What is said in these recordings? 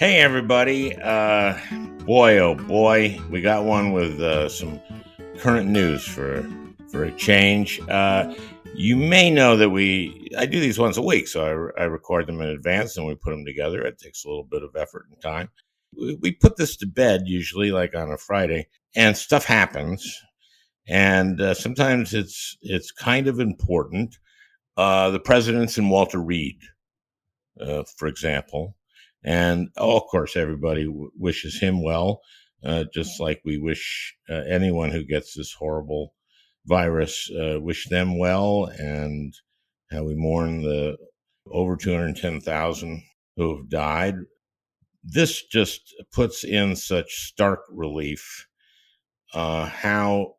Hey, everybody. Boy, oh boy, we got one with some current news for a change. You may know that I do these once a week, so I record them in advance and we put them together. It takes a little bit of effort and time. We put this to bed usually like on a Friday, and stuff happens. And sometimes it's kind of important. The president's in Walter Reed, for example. And of course, everybody wishes him well, just like we wish anyone who gets this horrible virus, wish them well. And how we mourn the over 210,000 who have died. This just puts in such stark relief how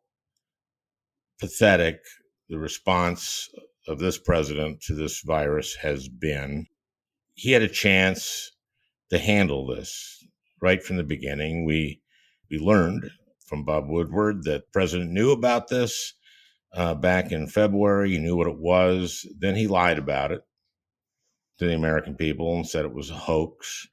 pathetic the response of this president to this virus has been. He had a chance to handle this right from the beginning. We learned from Bob Woodward that the president knew about this back in February. He knew what it was. Then he lied about it to the American people and said it was a hoax.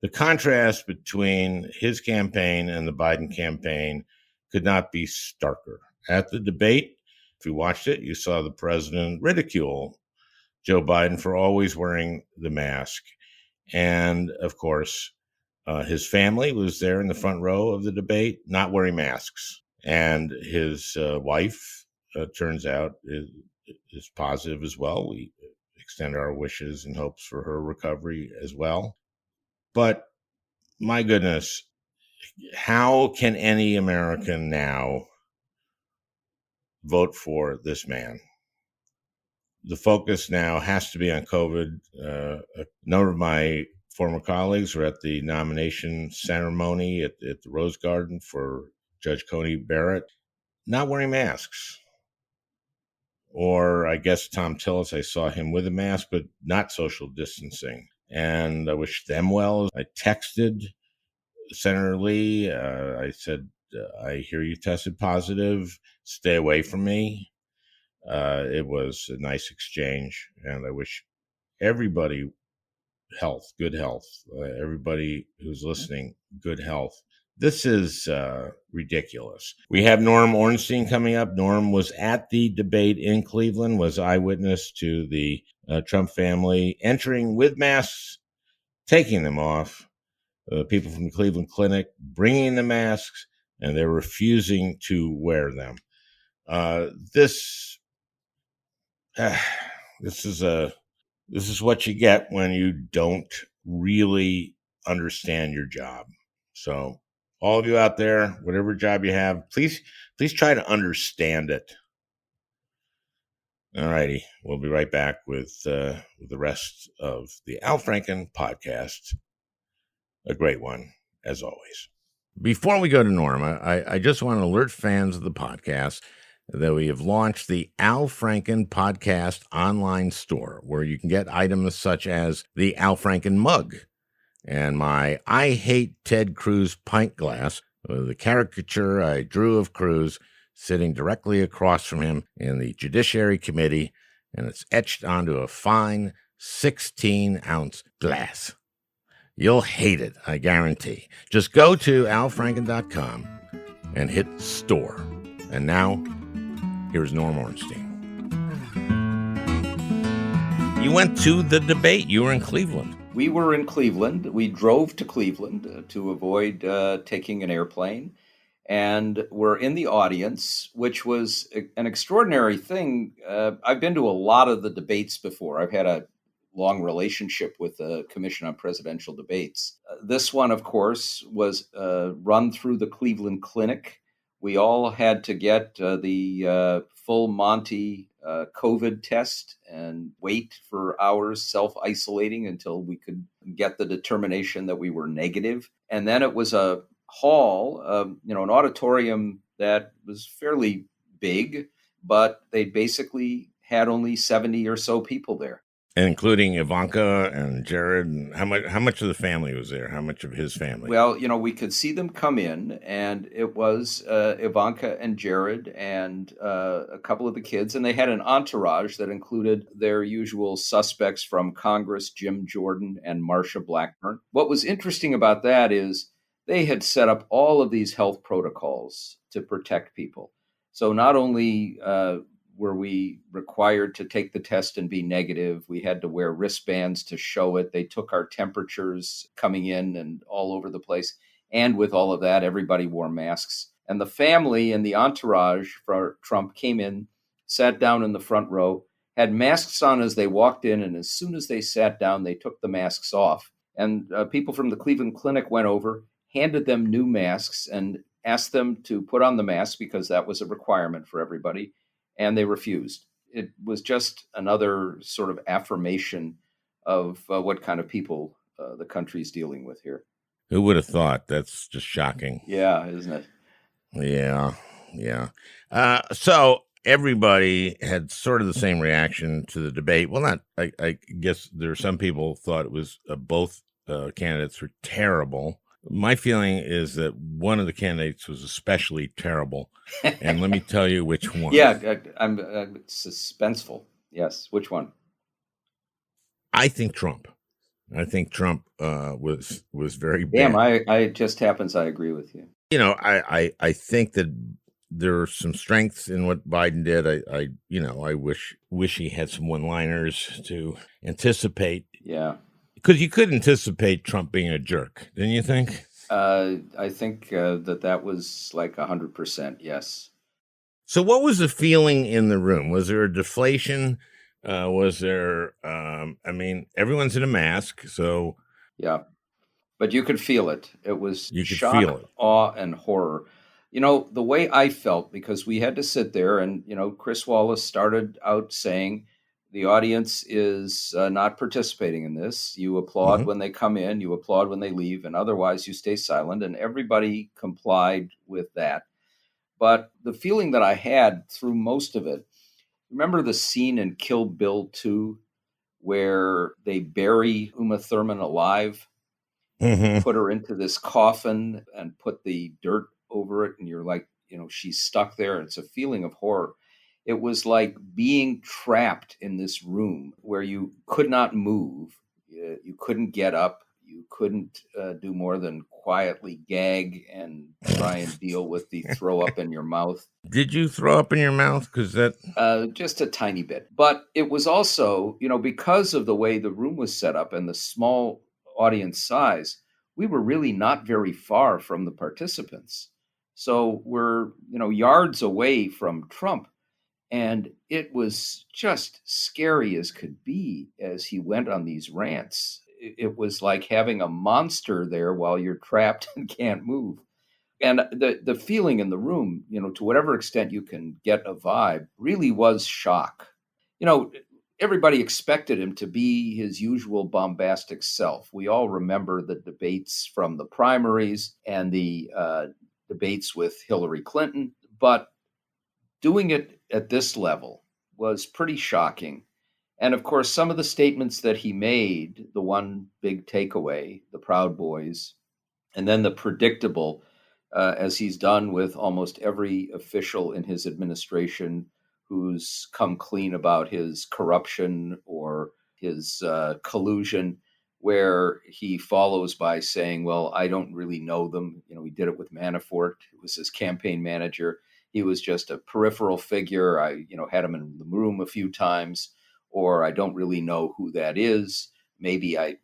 The contrast between his campaign and the Biden campaign could not be starker. At the debate, if you watched it, you saw the president ridicule Joe Biden for always wearing the mask. And of course, his family was there in the front row of the debate, not wearing masks. And his wife, turns out, is positive as well. We extend our wishes and hopes for her recovery as well. But my goodness, how can any American now vote for this man? The focus now has to be on COVID. A number of my former colleagues were at the nomination ceremony at the Rose Garden for Judge Coney Barrett, not wearing masks. Or I guess Tom Tillis, I saw him with a mask, but not social distancing. And I wish them well. I texted Senator Lee. I said, I hear you tested positive. Stay away from me. It was a nice exchange, and I wish everybody good health. Everybody who's listening, good health. This is ridiculous. We have Norm Ornstein coming up. Norm was at the debate in Cleveland, was eyewitness to the Trump family entering with masks, taking them off, people from the Cleveland Clinic bringing the masks, and they're refusing to wear them. This is what you get when you don't really understand your job. So all of you out there, whatever job you have, please try to understand it. All righty. We'll be right back with the rest of the Al Franken podcast. A great one, as always. Before we go to Norm, I just want to alert fans of the podcast that we have launched the Al Franken Podcast online store, where you can get items such as the Al Franken mug and my I Hate Ted Cruz pint glass, with the caricature I drew of Cruz sitting directly across from him in the Judiciary Committee, and it's etched onto a fine 16-ounce glass. You'll hate it, I guarantee. Just go to alfranken.com and hit store. And now, here's Norm Ornstein. You went to the debate. You were in Cleveland. We were in Cleveland. We drove to Cleveland to avoid taking an airplane. And we're in the audience, which was an extraordinary thing. I've been to a lot of the debates before. I've had a long relationship with the Commission on Presidential Debates. This one, of course, was run through the Cleveland Clinic. We all had to get the full Monty COVID test and wait for hours self-isolating until we could get the determination that we were negative. And then it was a hall, an auditorium that was fairly big, but they basically had only 70 or so people there. including Ivanka and Jared. And how much of the family was there? How much of his family? Well, we could see them come in, and it was Ivanka and Jared and a couple of the kids, and they had an entourage that included their usual suspects from Congress, Jim Jordan and Marsha Blackburn. What was interesting about that is they had set up all of these health protocols to protect people. So not only were we required to take the test and be negative, we had to wear wristbands to show it. They took our temperatures coming in and all over the place. And with all of that, everybody wore masks. And the family and the entourage for Trump came in, sat down in the front row, had masks on as they walked in. And as soon as they sat down, they took the masks off. And people from the Cleveland Clinic went over, handed them new masks, and asked them to put on the mask because that was a requirement for everybody, and they refused. It was just another sort of affirmation of what kind of people the country's dealing with here. Who would have thought? That's just shocking. Yeah, isn't it? Yeah, yeah. So everybody had sort of the same reaction to the debate. Well, not. I guess there are some people thought it was both candidates were terrible. My feeling is that one of the candidates was especially terrible, and let me tell you which one. Yeah, I'm suspenseful. Yes, which one? I think Trump. I think Trump was very bad. Damn, I just happens I agree with you. I think that there are some strengths in what Biden did. I wish he had some one-liners to anticipate. Yeah. Because you could anticipate Trump being a jerk, didn't you think? I think that was like 100%, yes. So what was the feeling in the room? Was there a deflation? Was there, everyone's in a mask, so... Yeah, but you could feel it. It was shock, feel it. awe, and horror. The way I felt, because we had to sit there and, Chris Wallace started out saying, the audience is not participating in this. You applaud when they come in, you applaud when they leave, and otherwise you stay silent. And everybody complied with that. But the feeling that I had through most of it, remember the scene in Kill Bill 2 where they bury Uma Thurman alive, put her into this coffin and put the dirt over it, and you're like, she's stuck there. It's a feeling of horror. It was like being trapped in this room where you could not move. You couldn't get up. You couldn't do more than quietly gag and try and deal with the throw up in your mouth. Did you throw up in your mouth? Because that... just a tiny bit. But it was also, because of the way the room was set up and the small audience size, we were really not very far from the participants. So we're, yards away from Trump. And it was just scary as could be as he went on these rants. It was like having a monster there while you're trapped and can't move. And the feeling in the room, to whatever extent you can get a vibe, really was shock. Everybody expected him to be his usual bombastic self. We all remember the debates from the primaries and the debates with Hillary Clinton. But doing it at this level was pretty shocking. And of course, some of the statements that he made, the one big takeaway, the Proud Boys, and then the predictable, as he's done with almost every official in his administration who's come clean about his corruption or his collusion, where he follows by saying, well, I don't really know them. He did it with Manafort. It was his campaign manager. He was just a peripheral figure. I, had him in the room a few times, or I don't really know who that is. Maybe I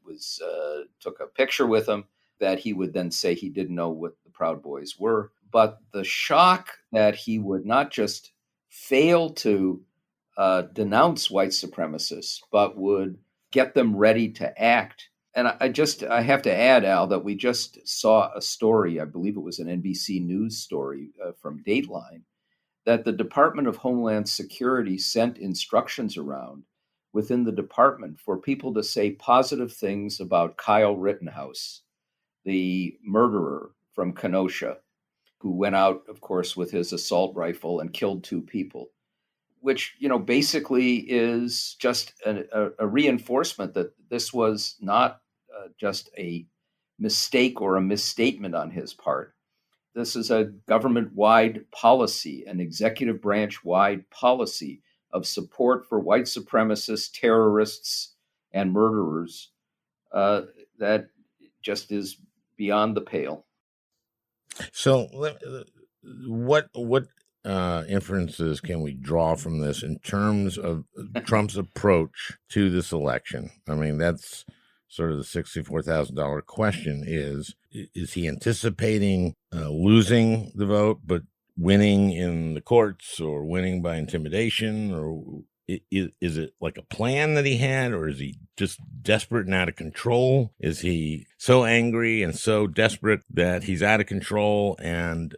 took a picture with him. That he would then say he didn't know what the Proud Boys were. But the shock that he would not just fail to denounce white supremacists, but would get them ready to act. And I have to add, Al, that we just saw a story, I believe it was an NBC News story from Dateline, that the Department of Homeland Security sent instructions around within the department for people to say positive things about Kyle Rittenhouse, the murderer from Kenosha, who went out, of course, with his assault rifle and killed 2 people. which, basically is just a reinforcement that this was not just a mistake or a misstatement on his part. This is a government-wide policy, an executive branch-wide policy of support for white supremacists, terrorists, and murderers that just is beyond the pale. So, what inferences can we draw from this in terms of Trump's approach to this election? I mean, that's sort of the $64,000 question. Is he anticipating losing the vote, but winning in the courts, or winning by intimidation, or is it like a plan that he had, or is he just desperate and out of control? Is he so angry and so desperate that he's out of control? And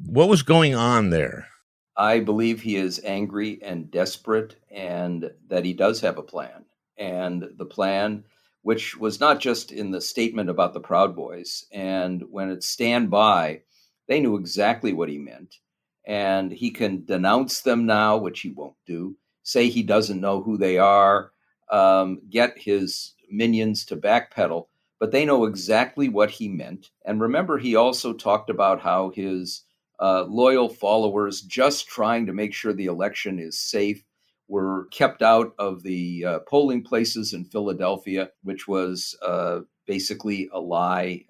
what was going on there? I believe he is angry and desperate, and that he does have a plan. And the plan, which was not just in the statement about the Proud Boys, and when it's stand by, they knew exactly what he meant. And he can denounce them now, which he won't do, say he doesn't know who they are, get his minions to backpedal, but they know exactly what he meant. And remember, he also talked about how his loyal followers, just trying to make sure the election is safe, were kept out of the polling places in Philadelphia, which was basically a lie.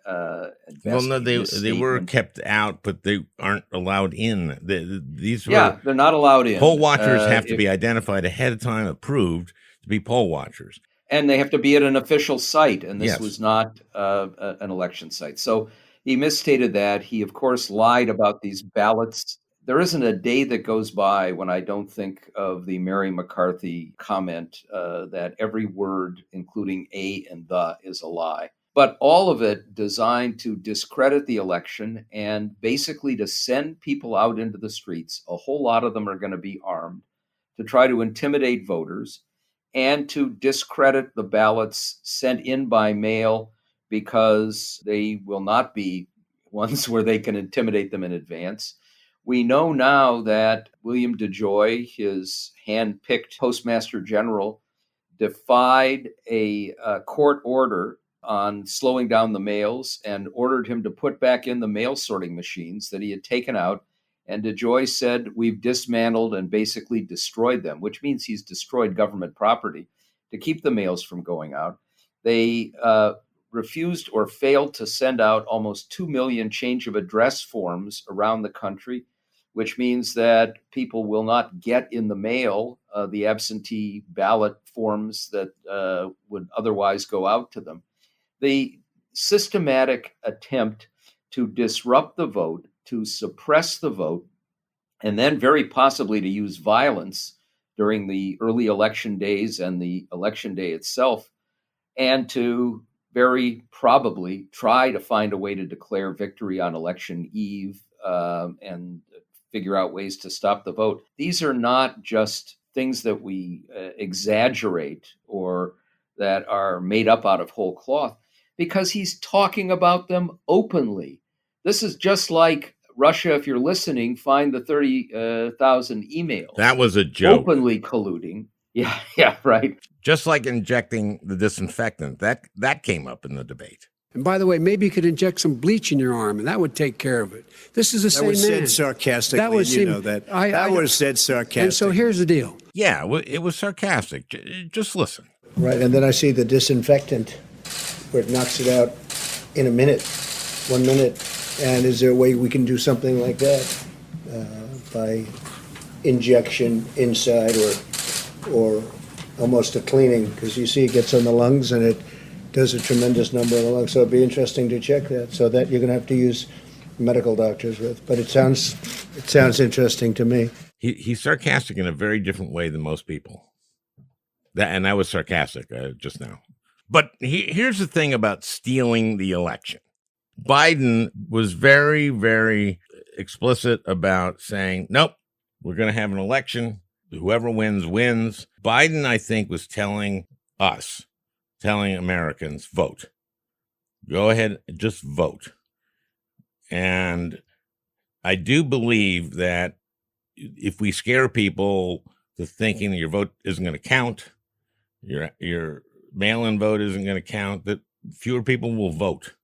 Well, no, they were kept out, but they aren't allowed in. They're not allowed in. Poll watchers have to be identified ahead of time, approved to be poll watchers. And they have to be at an official site, and this Yes. was not an election site. So he misstated that. He, of course, lied about these ballots. There isn't a day that goes by when I don't think of the Mary McCarthy comment that every word, including a and the, is a lie. But all of it designed to discredit the election and basically to send people out into the streets. A whole lot of them are going to be armed, to try to intimidate voters and to discredit the ballots sent in by mail, because they will not be ones where they can intimidate them in advance. We know now that William DeJoy, his hand-picked Postmaster General, defied a court order on slowing down the mails and ordered him to put back in the mail sorting machines that he had taken out. And DeJoy said, we've dismantled and basically destroyed them, which means he's destroyed government property to keep the mails from going out. They refused or failed to send out almost 2 million change of address forms around the country, which means that people will not get in the mail the absentee ballot forms that would otherwise go out to them. The systematic attempt to disrupt the vote, to suppress the vote, and then very possibly to use violence during the early election days and the election day itself, and to very probably try to find a way to declare victory on election eve and figure out ways to stop the vote. These are not just things that we exaggerate or that are made up out of whole cloth, because he's talking about them openly. This is just like Russia, if you're listening, find the 30,000 emails. That was a joke. Openly colluding. Yeah, right. Just like injecting the disinfectant. That came up in the debate. And by the way, maybe you could inject some bleach in your arm, and that would take care of it. This is the same man. That was said sarcastically. That was said sarcastically. And so here's the deal. Yeah, it was sarcastic. Just listen. Right, and then I see the disinfectant, where it knocks it out in a minute, 1 minute. And is there a way we can do something like that by injection inside or almost a cleaning? Because you see it gets on the lungs and it does a tremendous number of the lungs. So it'd be interesting to check that. So that you're going to have to use medical doctors with. But it sounds interesting to me. He's sarcastic in a very different way than most people. And I was sarcastic just now. But here's the thing about stealing the election. Biden was very, very explicit about saying, nope, we're going to have an election. Whoever wins, wins. Biden, I think, was telling Americans, vote. Go ahead, just vote. And I do believe that if we scare people to thinking that your vote isn't going to count, your mail-in vote isn't going to count, that fewer people will vote.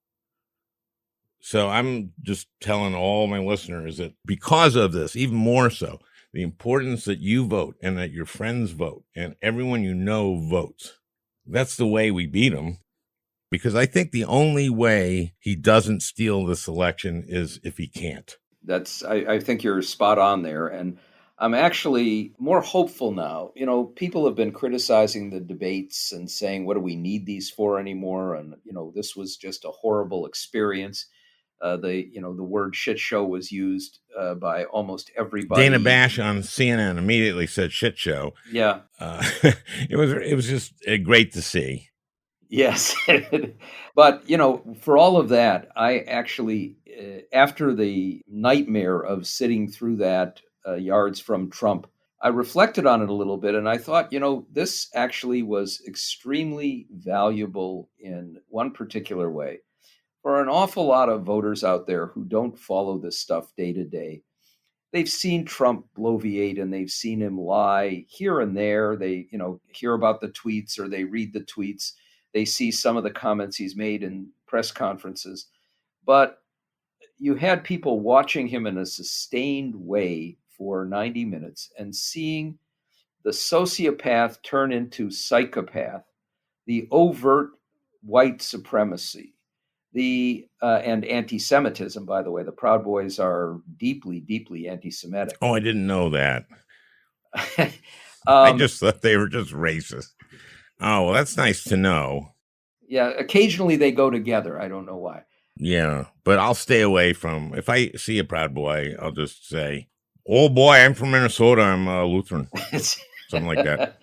So I'm just telling all my listeners that because of this, even more so, the importance that you vote and that your friends vote and everyone you know votes. That's the way we beat him. Because I think the only way he doesn't steal this election is if he can't. I think you're spot on there. And I'm actually more hopeful now. You know, people have been criticizing the debates and saying, what do we need these for anymore? And, you know, this was just a horrible experience. The word shit show was used by almost everybody. Dana Bash on CNN immediately said shit show. Yeah. It was just great to see. Yes. But, you know, for all of that, I actually, after the nightmare of sitting through that yards from Trump, I reflected on it a little bit and I thought, you know, this actually was extremely valuable in one particular way. For an awful lot of voters out there who don't follow this stuff day to day, they've seen Trump bloviate and they've seen him lie here and there. They, you know, hear about the tweets or they read the tweets. They see some of the comments he's made in press conferences. But you had people watching him in a sustained way for 90 minutes and seeing the sociopath turn into psychopath, the overt white supremacy, and anti-Semitism, by the way. The Proud Boys are deeply, deeply anti-Semitic. Oh, I didn't know that. I just thought they were just racist. Oh, well, that's nice to know. Yeah, occasionally they go together. I don't know why. Yeah, but I'll stay away from, if I see a Proud Boy, I'll just say, oh boy, I'm from Minnesota, I'm a Lutheran. Something like that.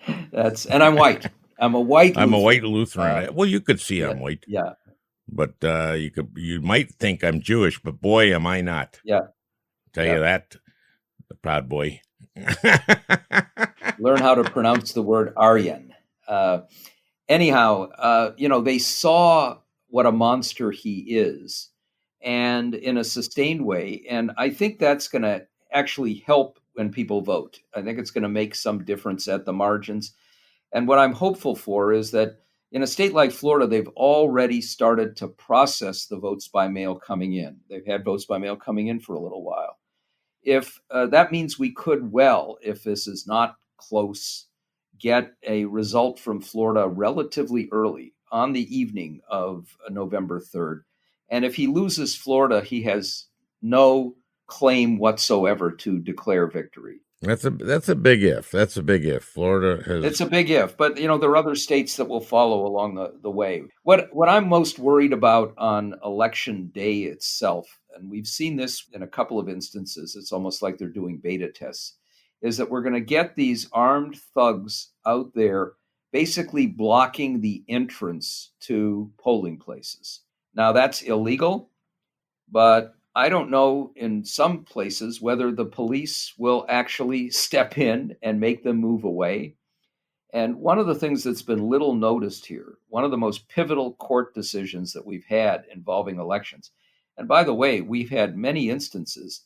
And I'm white. I'm a white Lutheran. I'm a white Lutheran. Well, you could see I'm white. Yeah. But you might think I'm Jewish, but boy, am I not. Yeah. Tell you that, the Proud Boy. Learn how to pronounce the word Aryan. Anyhow, you know, they saw what a monster he is, and in a sustained way. And I think that's going to actually help when people vote. I think it's going to make some difference at the margins. And what I'm hopeful for is that in a state like Florida, they've already started to process the votes by mail coming in. They've had votes by mail coming in for a little while. If that means we could well, if this is not close, get a result from Florida relatively early on the evening of November 3rd. And if he loses Florida, he has no claim whatsoever to declare victory. That's a big if. That's a big if. Florida has. It's a big if, but you know there are other states that will follow along the way. What I'm most worried about on election day itself, and we've seen this in a couple of instances, it's almost like they're doing beta tests, is that we're going to get these armed thugs out there basically blocking the entrance to polling places. Now that's illegal, but I don't know in some places whether the police will actually step in and make them move away. And one of the things that's been little noticed here, one of the most pivotal court decisions that we've had involving elections, and by the way, we've had many instances.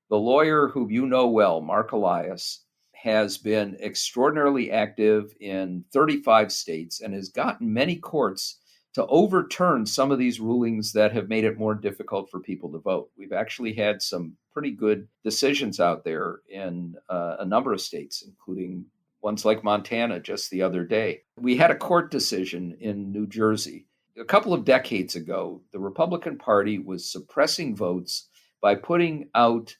The lawyer who you know well, Mark Elias, has been extraordinarily active in 35 states and has gotten many courts to overturn some of these rulings that have made it more difficult for people to vote. We've actually had some pretty good decisions out there in a number of states, including ones like Montana just the other day. We had a court decision in New Jersey. A couple of decades ago, the Republican Party was suppressing votes by putting out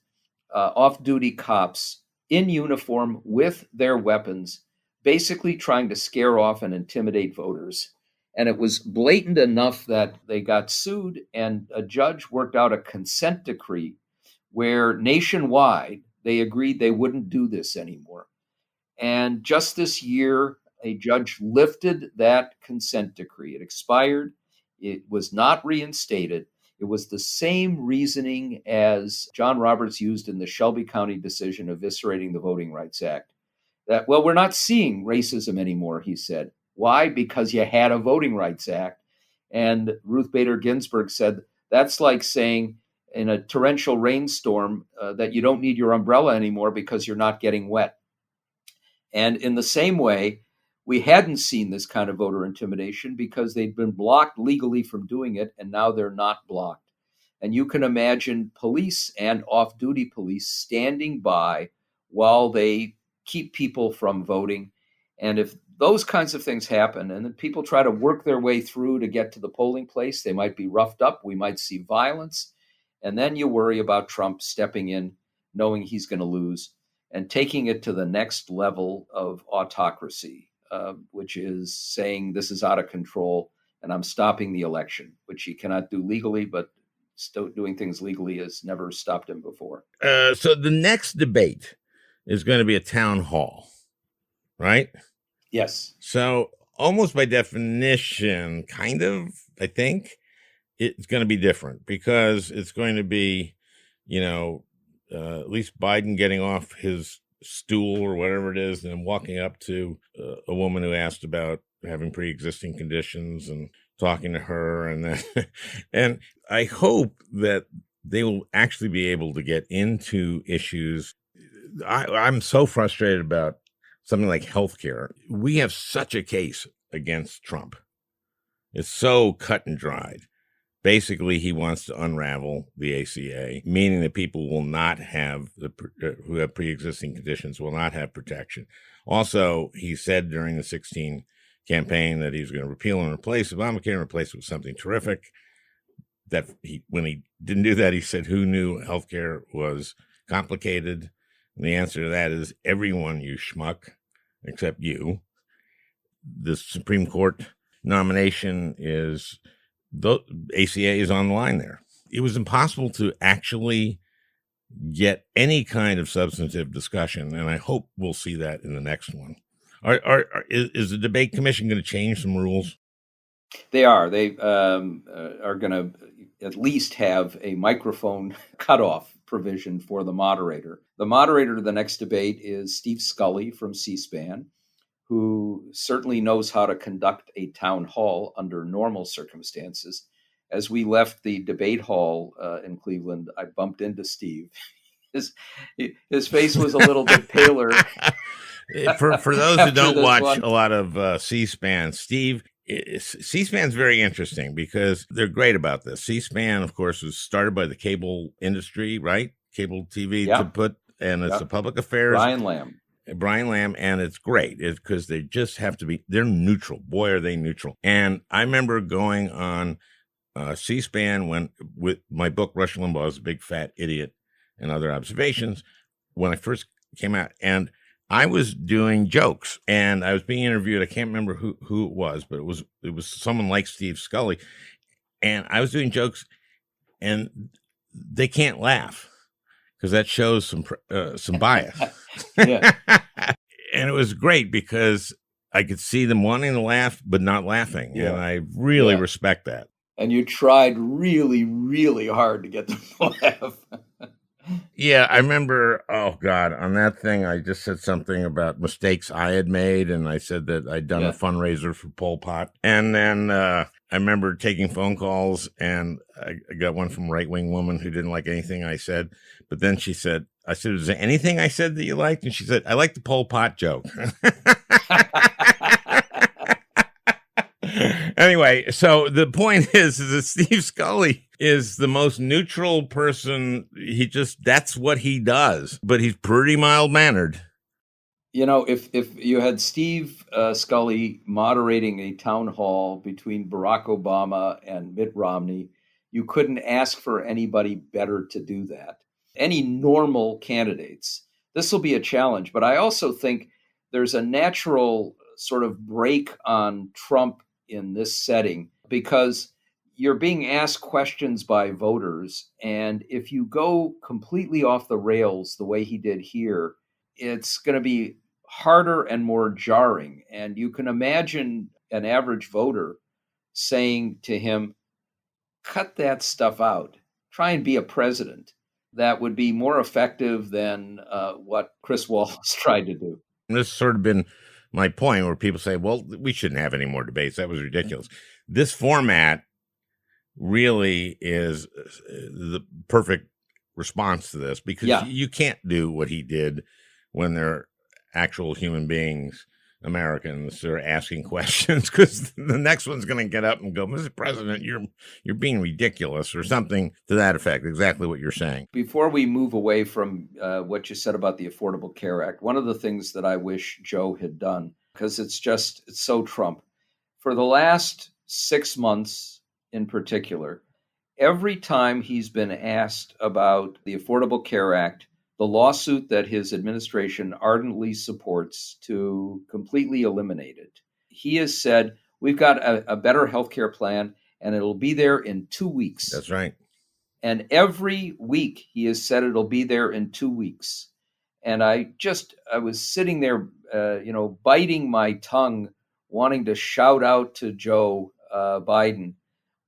off-duty cops in uniform with their weapons, basically trying to scare off and intimidate voters. And it was blatant enough that they got sued, and a judge worked out a consent decree where nationwide they agreed they wouldn't do this anymore. And just this year, a judge lifted that consent decree. It expired. It was not reinstated. It was the same reasoning as John Roberts used in the Shelby County decision eviscerating the Voting Rights Act. That, well, we're not seeing racism anymore, he said. Why? Because you had a Voting Rights Act. And Ruth Bader Ginsburg said, that's like saying in a torrential rainstorm that you don't need your umbrella anymore because you're not getting wet. And in the same way, we hadn't seen this kind of voter intimidation because they'd been blocked legally from doing it, and now they're not blocked. And you can imagine police and off-duty police standing by while they keep people from voting. And if those kinds of things happen, and then people try to work their way through to get to the polling place, they might be roughed up. We might see violence. And then you worry about Trump stepping in, knowing he's going to lose, and taking it to the next level of autocracy, which is saying this is out of control and I'm stopping the election, which he cannot do legally, but still doing things legally has never stopped him before. So the next debate is going to be a town hall, right? Yes. So almost by definition, kind of, I think, it's going to be different because it's going to be, at least Biden getting off his stool or whatever it is and walking up to a woman who asked about having pre-existing conditions and talking to her. And then, and I hope that they will actually be able to get into issues. I'm so frustrated about something like healthcare. We have such a case against Trump. It's so cut and dried. Basically, he wants to unravel the ACA, meaning that people will not have who have pre-existing conditions will not have protection. Also, he said during the 2016 campaign that he was going to repeal and replace Obamacare and replace it with something terrific. That when he didn't do that, he said, "Who knew healthcare was complicated?" And the answer to that is everyone, you schmuck, except you. The Supreme Court nomination is. The ACA is on the line there. It was impossible to actually get any kind of substantive discussion, and I hope we'll see that in the next one. Is the debate commission going to change some rules? They are. They are going to at least have a microphone cutoff provision for the moderator. The moderator to the next debate is Steve Scully from C-SPAN, who certainly knows how to conduct a town hall under normal circumstances. As we left the debate hall in Cleveland, I bumped into Steve. His face was a little bit paler. For those who don't watch a lot of C-SPAN, C-SPAN's very interesting because they're great about this. C-SPAN, of course, was started by the cable industry, right? Cable TV and it's a public affairs. Brian Lamb, and it's great because they just have to be, they're neutral. Boy, are they neutral. And I remember going on C-SPAN with my book, Rush Limbaugh's Big Fat Idiot and Other Observations, when I first came out. And I was doing jokes and I was being interviewed. I can't remember who it was, but it was someone like Steve Scully. And I was doing jokes and they can't laugh because that shows some bias. And it was great because I could see them wanting to laugh, but not laughing. Yeah. And I really respect that. And you tried really, really hard to get them to laugh. Yeah, I remember, oh God, on that thing, I just said something about mistakes I had made. And I said that I'd done a fundraiser for Pol Pot. And then I remember taking phone calls and I got one from a right-wing woman who didn't like anything I said. But then she said, I said, is there anything I said that you liked? And she said, I like the Pol Pot joke. Anyway, so the point is that Steve Scully is the most neutral person. That's what he does, but he's pretty mild-mannered. If you had Steve Scully moderating a town hall between Barack Obama and Mitt Romney, you couldn't ask for anybody better to do that. Any normal candidates, this will be a challenge. But I also think there's a natural sort of break on Trump in this setting because you're being asked questions by voters. And if you go completely off the rails the way he did here, it's going to be harder and more jarring. And you can imagine an average voter saying to him, cut that stuff out. Try and be a president. That would be more effective than what Chris Wallace tried to do. And this has sort of been my point where people say, well, we shouldn't have any more debates. That was ridiculous. This format really is the perfect response to this, because Yeah. you can't do what he did when they're actual human beings, Americans, who are asking questions, because the next one's going to get up and go, Mr. President, you're being ridiculous, or something to that effect. Exactly what you're saying. Before we move away from what you said about the Affordable Care Act, one of the things that I wish Joe had done, because it's so Trump, for the last 6 months in particular, every time he's been asked about the Affordable Care Act, the lawsuit that his administration ardently supports to completely eliminate it, he has said, we've got a better healthcare plan and it'll be there in 2 weeks. That's right. And every week he has said it'll be there in 2 weeks. And I was sitting there, biting my tongue, wanting to shout out to Joe Biden,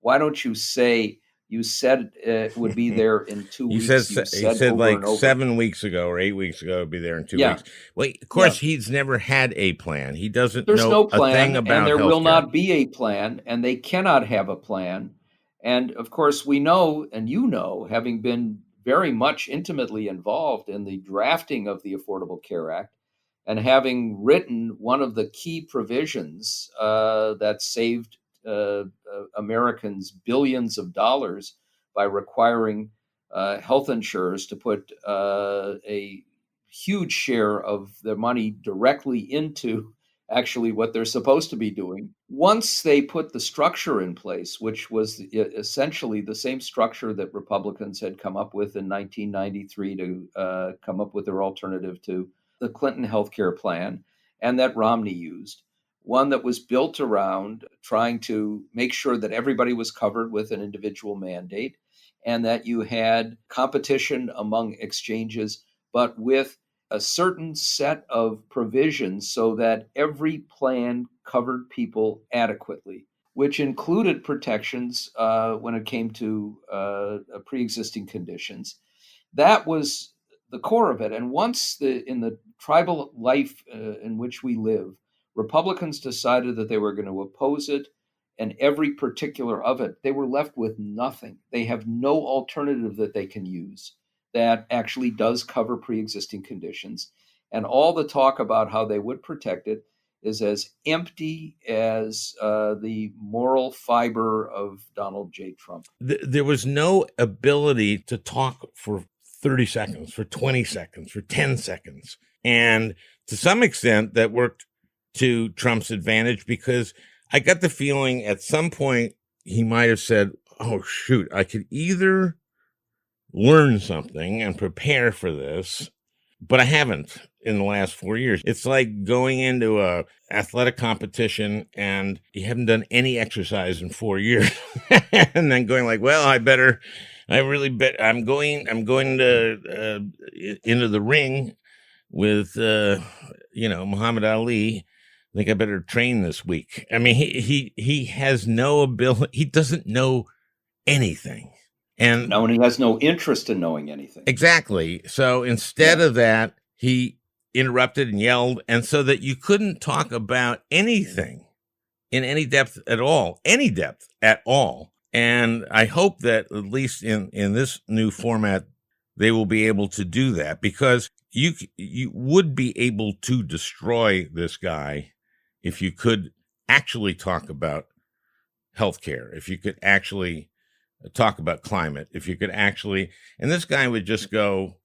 why don't you say you said it would be there in 2 weeks? He said like 7 weeks ago or 8 weeks ago, it'd be there in 2 weeks. Well, of course, he's never had a plan. He doesn't There's know no plan, a thing about and there healthcare. will not be a plan, and they cannot have a plan. And of course, we know, and having been very much intimately involved in the drafting of the Affordable Care Act, and having written one of the key provisions that saved Americans billions of dollars by requiring health insurers to put a huge share of their money directly into actually what they're supposed to be doing. Once they put the structure in place, which was essentially the same structure that Republicans had come up with in 1993 to come up with their alternative to the Clinton healthcare plan, and that Romney used, one that was built around trying to make sure that everybody was covered with an individual mandate, and that you had competition among exchanges, but with a certain set of provisions so that every plan covered people adequately, which included protections when it came to pre-existing conditions. That was the core of it. And once in the tribal life in which we live, Republicans decided that they were going to oppose it, and every particular of it, they were left with nothing. They have no alternative that they can use that actually does cover pre-existing conditions. And all the talk about how they would protect it is as empty as the moral fiber of Donald J. Trump. There was no ability to talk for 30 seconds, for 20 seconds, for 10 seconds. And to some extent, that worked to Trump's advantage, because I got the feeling at some point he might have said, oh, shoot, I could either learn something and prepare for this, but I haven't in the last 4 years. It's like going into a athletic competition and you haven't done any exercise in 4 years and then going like, well, I'm going to into the ring with Muhammad Ali. I think I better train this week. I mean, he has no ability. He doesn't know anything. And he has no interest in knowing anything. Exactly. So instead of that, he interrupted and yelled, and so that you couldn't talk about anything in any depth at all. And I hope that at least in this new format, they will be able to do that, because you would be able to destroy this guy if you could actually talk about healthcare, if you could actually talk about climate, if you could actually, and this guy would just go,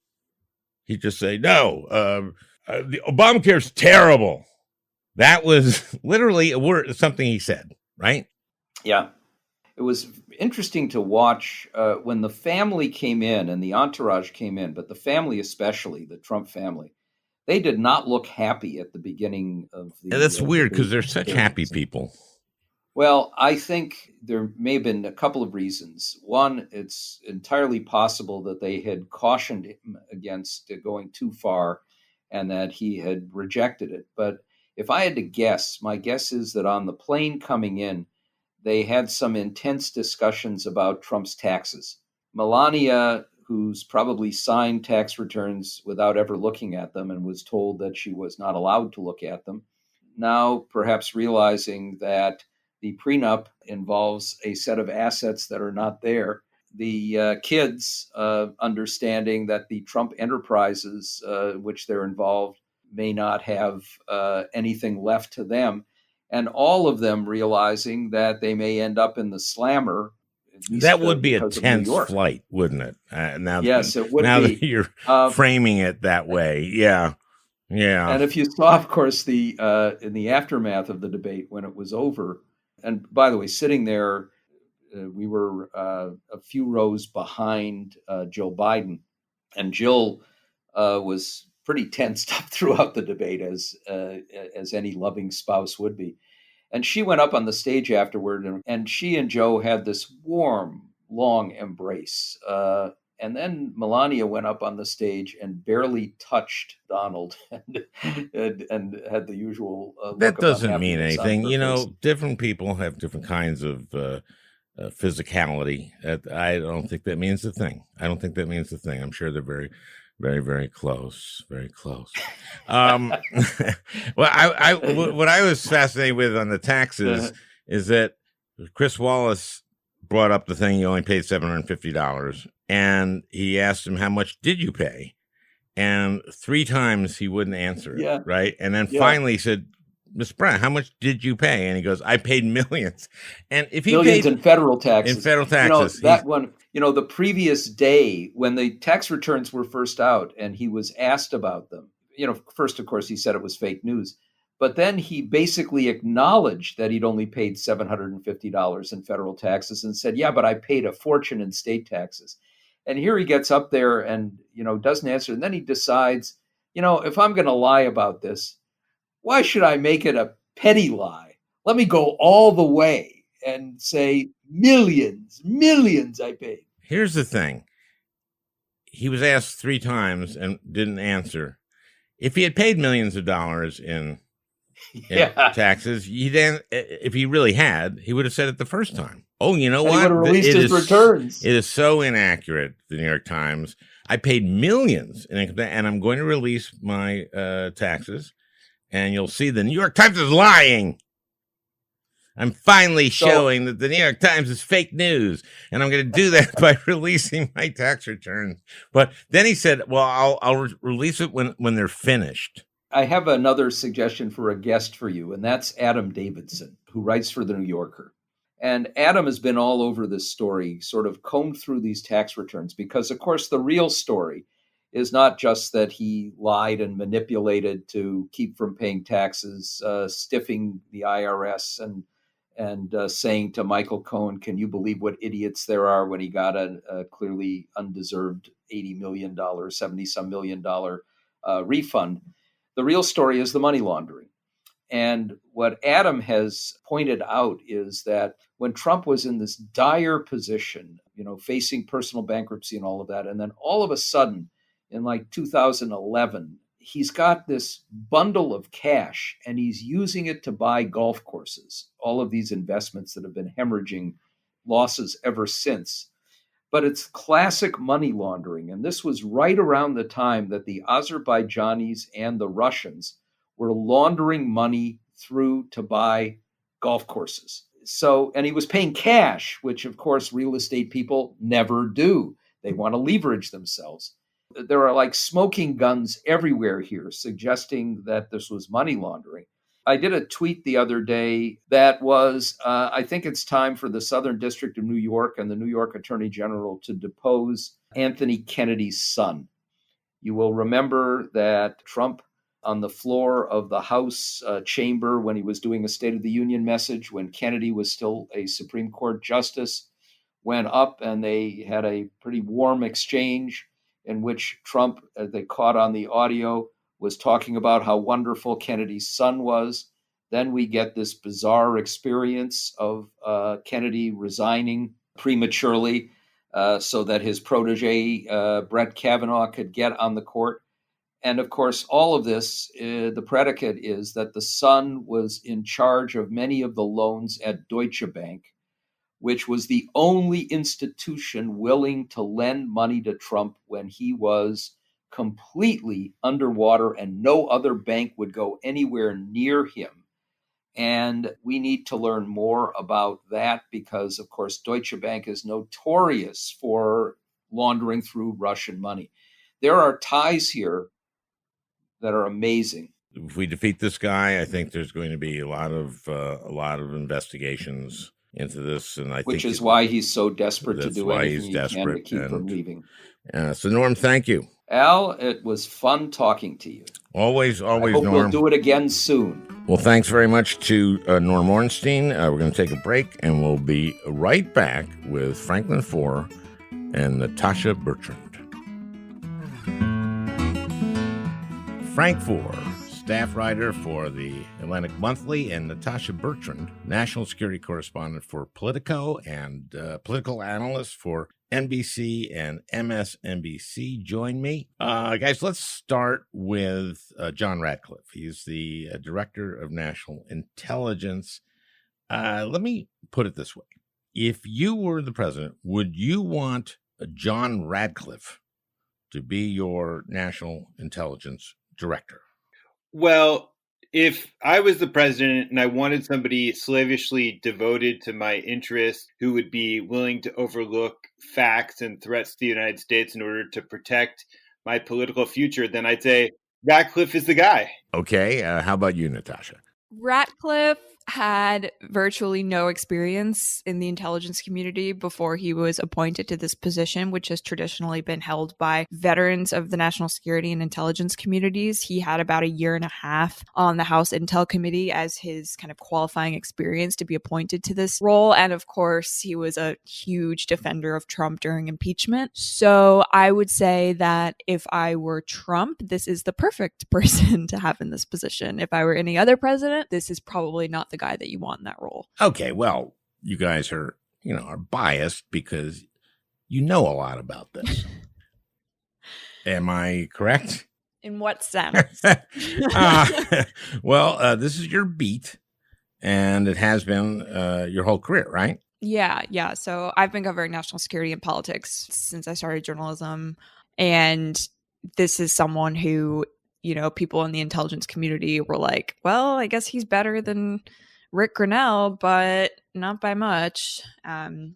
he'd just say, no, the Obamacare's terrible. That was literally a word, something he said, right? Yeah. It was interesting to watch when the family came in and the entourage came in, but the family, especially the Trump family, they did not look happy at the beginning of the. And that's weird, because they're such happy people. Well, I think there may have been a couple of reasons. One, it's entirely possible that they had cautioned him against going too far and that he had rejected it. But if I had to guess, my guess is that on the plane coming in, they had some intense discussions about Trump's taxes. Melania, who's probably signed tax returns without ever looking at them and was told that she was not allowed to look at them, now perhaps realizing that The prenup involves a set of assets that are not there. The kids understanding that the Trump enterprises, which they're involved, may not have anything left to them. And all of them realizing that they may end up in the slammer, at least That would be a because of New tense York. flight, wouldn't it? Yes, it would now be. that you're framing it that way. Yeah. Yeah. And if you saw, of course, the in the aftermath of the debate when it was over, and by the way, sitting there, we were a few rows behind Joe Biden, and Jill was pretty tensed up throughout the debate, as any loving spouse would be. And she went up on the stage afterward, and she and Joe had this warm, long embrace. And then Melania went up on the stage and barely touched Donald, and had the usual look That of doesn't mean unhappiness on anything. her You know, face. different people have different kinds of physicality. I don't think that means a thing. I don't think that means a thing. I'm sure they're very, very, very close. Very close. Well, what I was fascinated with on the taxes is that Chris Wallace brought up the thing. He only paid $750, and he asked him, "How much did you pay?" And 3 times he wouldn't answer it. Yeah. Right. And then Yeah. finally he said, "Mr. Brown, how much did you pay?" And he goes, "I paid millions." And if he Millions paid in federal taxes. in federal taxes, That one, the previous day when the tax returns were first out and he was asked about them, first, of course, he said it was fake news. But then he basically acknowledged that he'd only paid $750 in federal taxes and said, "Yeah, but I paid a fortune in state taxes." And here he gets up there and, doesn't answer. And then he decides, if I'm going to lie about this, why should I make it a petty lie? Let me go all the way and say millions I paid. here's the thing. He was asked 3 times and didn't answer. If he had paid millions of dollars in taxes, if he really had, he would have said it the first time. Oh, you know what? He would have released his returns. It is so inaccurate, the New York Times. I paid millions in income tax, and I'm going to release my taxes, and you'll see the New York Times is lying. I'm finally showing that the New York Times is fake news, and I'm going to do that by releasing my tax returns. But then he said, well, I'll release it when they're finished. I have another suggestion for a guest for you, and that's Adam Davidson, who writes for The New Yorker. And Adam has been all over this story, sort of combed through these tax returns, because, of course, the real story is not just that he lied and manipulated to keep from paying taxes, stiffing the IRS and saying to Michael Cohen, "Can you believe what idiots there are?" when he got a clearly undeserved $80 million, $70-some million refund. The real story is the money laundering. And what Adam has pointed out is that when Trump was in this dire position, facing personal bankruptcy and all of that, and then all of a sudden in like 2011, he's got this bundle of cash and he's using it to buy golf courses, all of these investments that have been hemorrhaging losses ever since. But it's classic money laundering. And this was right around the time that the Azerbaijanis and the Russians were laundering money through to buy golf courses. So, and he was paying cash, which of course real estate people never do. They want to leverage themselves. There are like smoking guns everywhere here, suggesting that this was money laundering. I did a tweet the other day that was, I think it's time for the Southern District of New York and the New York Attorney General to depose Anthony Kennedy's son. You will remember that Trump, on the floor of the House chamber when he was doing a State of the Union message, when Kennedy was still a Supreme Court justice, went up and they had a pretty warm exchange in which Trump, they caught on the audio, was talking about how wonderful Kennedy's son was. Then we get this bizarre experience of Kennedy resigning prematurely so that his protege, Brett Kavanaugh, could get on the court. And of course, all of this, the predicate is that the son was in charge of many of the loans at Deutsche Bank, which was the only institution willing to lend money to Trump when he was completely underwater and no other bank would go anywhere near him. And we need to learn more about that because, of course, Deutsche Bank is notorious for laundering through Russian money. There are ties here that are amazing. If we defeat this guy, I think there's going to be a lot of investigations into this, and Which is why he's so desperate to do anything he can to keep from leaving. So, Norm, thank you. Al, it was fun talking to you. Always, I hope Norm. we'll do it again soon. Well, thanks very much to Norm Ornstein. We're going to take a break, and we'll be right back with Franklin Foer and Natasha Bertrand. Frank Foer, staff writer for the Atlantic Monthly, and Natasha Bertrand, national security correspondent for Politico and political analyst for NBC and MSNBC, join me. Guys, let's start with John Ratcliffe. He's the director of national intelligence. Let me put it this way. If you were the president, would you want John Ratcliffe to be your national intelligence director? Well, if I was the president and I wanted somebody slavishly devoted to my interests who would be willing to overlook facts and threats to the United States in order to protect my political future, then I'd say Ratcliffe is the guy. Okay. How about you, Natasha? Ratcliffe had virtually no experience in the intelligence community before he was appointed to this position, which has traditionally been held by veterans of the national security and intelligence communities. He had about a year and a half on the House Intel Committee as his kind of qualifying experience to be appointed to this role. And of course, he was a huge defender of Trump during impeachment. So I would say that if I were Trump, this is the perfect person to have in this position. If I were any other president, this is probably not the guy that you want in that role. Okay, well, you guys are biased because you know a lot about this. Am I correct? In what sense? Well, this is your beat, and it has been your whole career, right? Yeah. So I've been covering national security and politics since I started journalism, and this is someone who, people in the intelligence community were like, well, I guess he's better than Rick Grinnell, but not by much.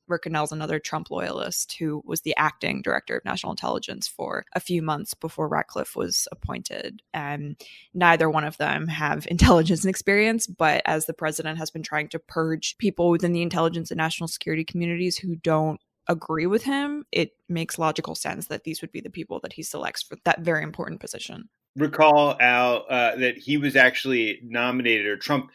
Rick Grinnell's another Trump loyalist who was the acting director of national intelligence for a few months before Ratcliffe was appointed. And neither one of them have intelligence experience, but as the president has been trying to purge people within the intelligence and national security communities who don't agree with him, it makes logical sense that these would be the people that he selects for that very important position. Recall, Al, that he was actually nominated, or Trump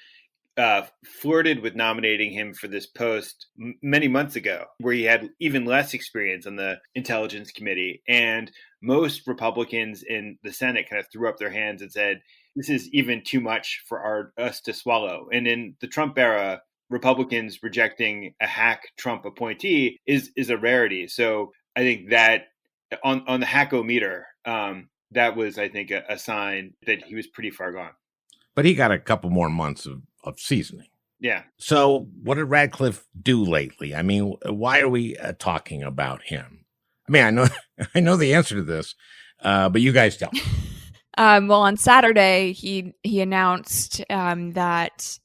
flirted with nominating him for this post many months ago, where he had even less experience on the Intelligence Committee. And most Republicans in the Senate kind of threw up their hands and said, this is even too much for us to swallow. And in the Trump era, Republicans rejecting a hack Trump appointee is a rarity. So I think that on the hackometer, that was, I think, a sign that he was pretty far gone. But he got a couple more months of seasoning. Yeah. So what did Ratcliffe do lately? I mean, why are we talking about him? I mean, I know the answer to this, but you guys tell me. Well, on Saturday, he announced that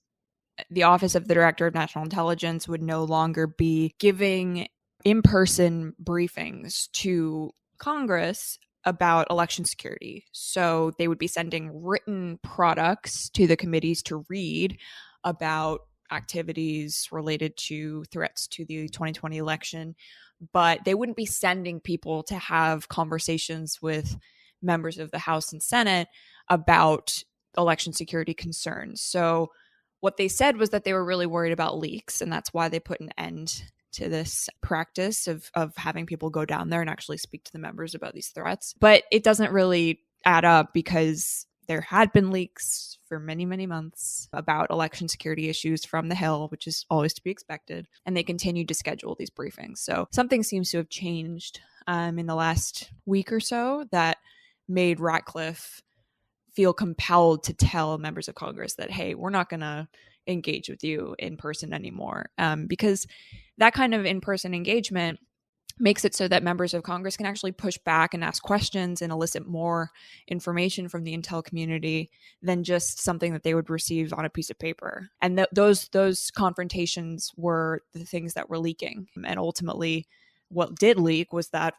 the Office of the Director of National Intelligence would no longer be giving in-person briefings to Congress about election security. So they would be sending written products to the committees to read about activities related to threats to the 2020 election, but they wouldn't be sending people to have conversations with members of the House and Senate about election security concerns. So what they said was that they were really worried about leaks, and that's why they put an end to this practice of having people go down there and actually speak to the members about these threats. But it doesn't really add up because there had been leaks for many, many months about election security issues from the Hill, which is always to be expected. And they continued to schedule these briefings. So something seems to have changed in the last week or so that made Ratcliffe feel compelled to tell members of Congress that, hey, we're not going to engage with you in person anymore. Because that kind of in-person engagement makes it so that members of Congress can actually push back and ask questions and elicit more information from the intel community than just something that they would receive on a piece of paper. And those confrontations were the things that were leaking. And ultimately, what did leak was that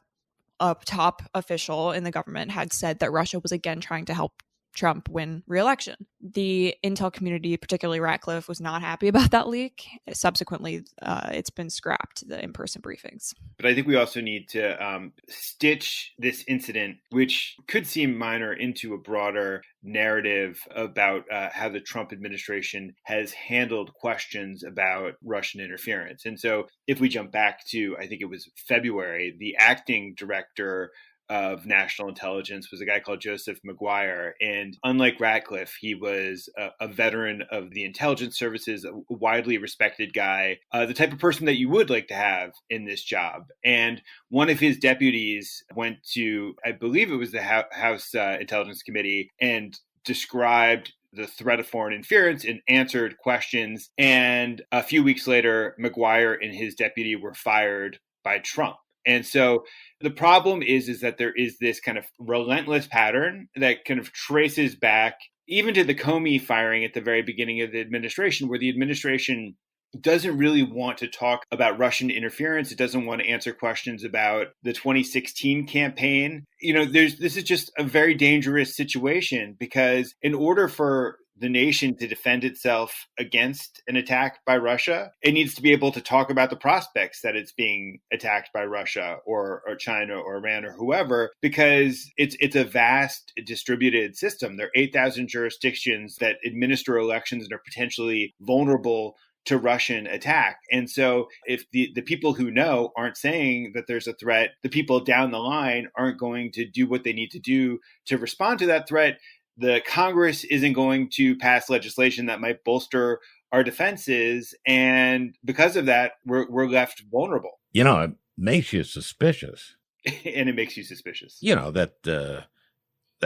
a top official in the government had said that Russia was again trying to help Trump win re-election. The intel community, particularly Ratcliffe, was not happy about that leak. Subsequently, it's been scrapped, the in-person briefings. But I think we also need to stitch this incident, which could seem minor, into a broader narrative about how the Trump administration has handled questions about Russian interference. And so if we jump back to, I think it was February, the acting director of national intelligence was a guy called Joseph Maguire. And unlike Ratcliffe, he was a veteran of the intelligence services, a widely respected guy, the type of person that you would like to have in this job. And one of his deputies went to, I believe it was the House Intelligence Committee, and described the threat of foreign interference and answered questions. And a few weeks later, Maguire and his deputy were fired by Trump. And so the problem is that there is this kind of relentless pattern that kind of traces back even to the Comey firing at the very beginning of the administration, where the administration doesn't really want to talk about Russian interference. It doesn't want to answer questions about the 2016 campaign. This is just a very dangerous situation, because in order for the nation to defend itself against an attack by Russia, it needs to be able to talk about the prospects that it's being attacked by Russia or China or Iran or whoever, because it's a vast distributed system. There are 8,000 jurisdictions that administer elections and are potentially vulnerable to Russian attack. And so if the people who know aren't saying that there's a threat, the people down the line aren't going to do what they need to do to respond to that threat. The Congress isn't going to pass legislation that might bolster our defenses. And because of that, we're left vulnerable. It makes you suspicious. And it makes you suspicious. That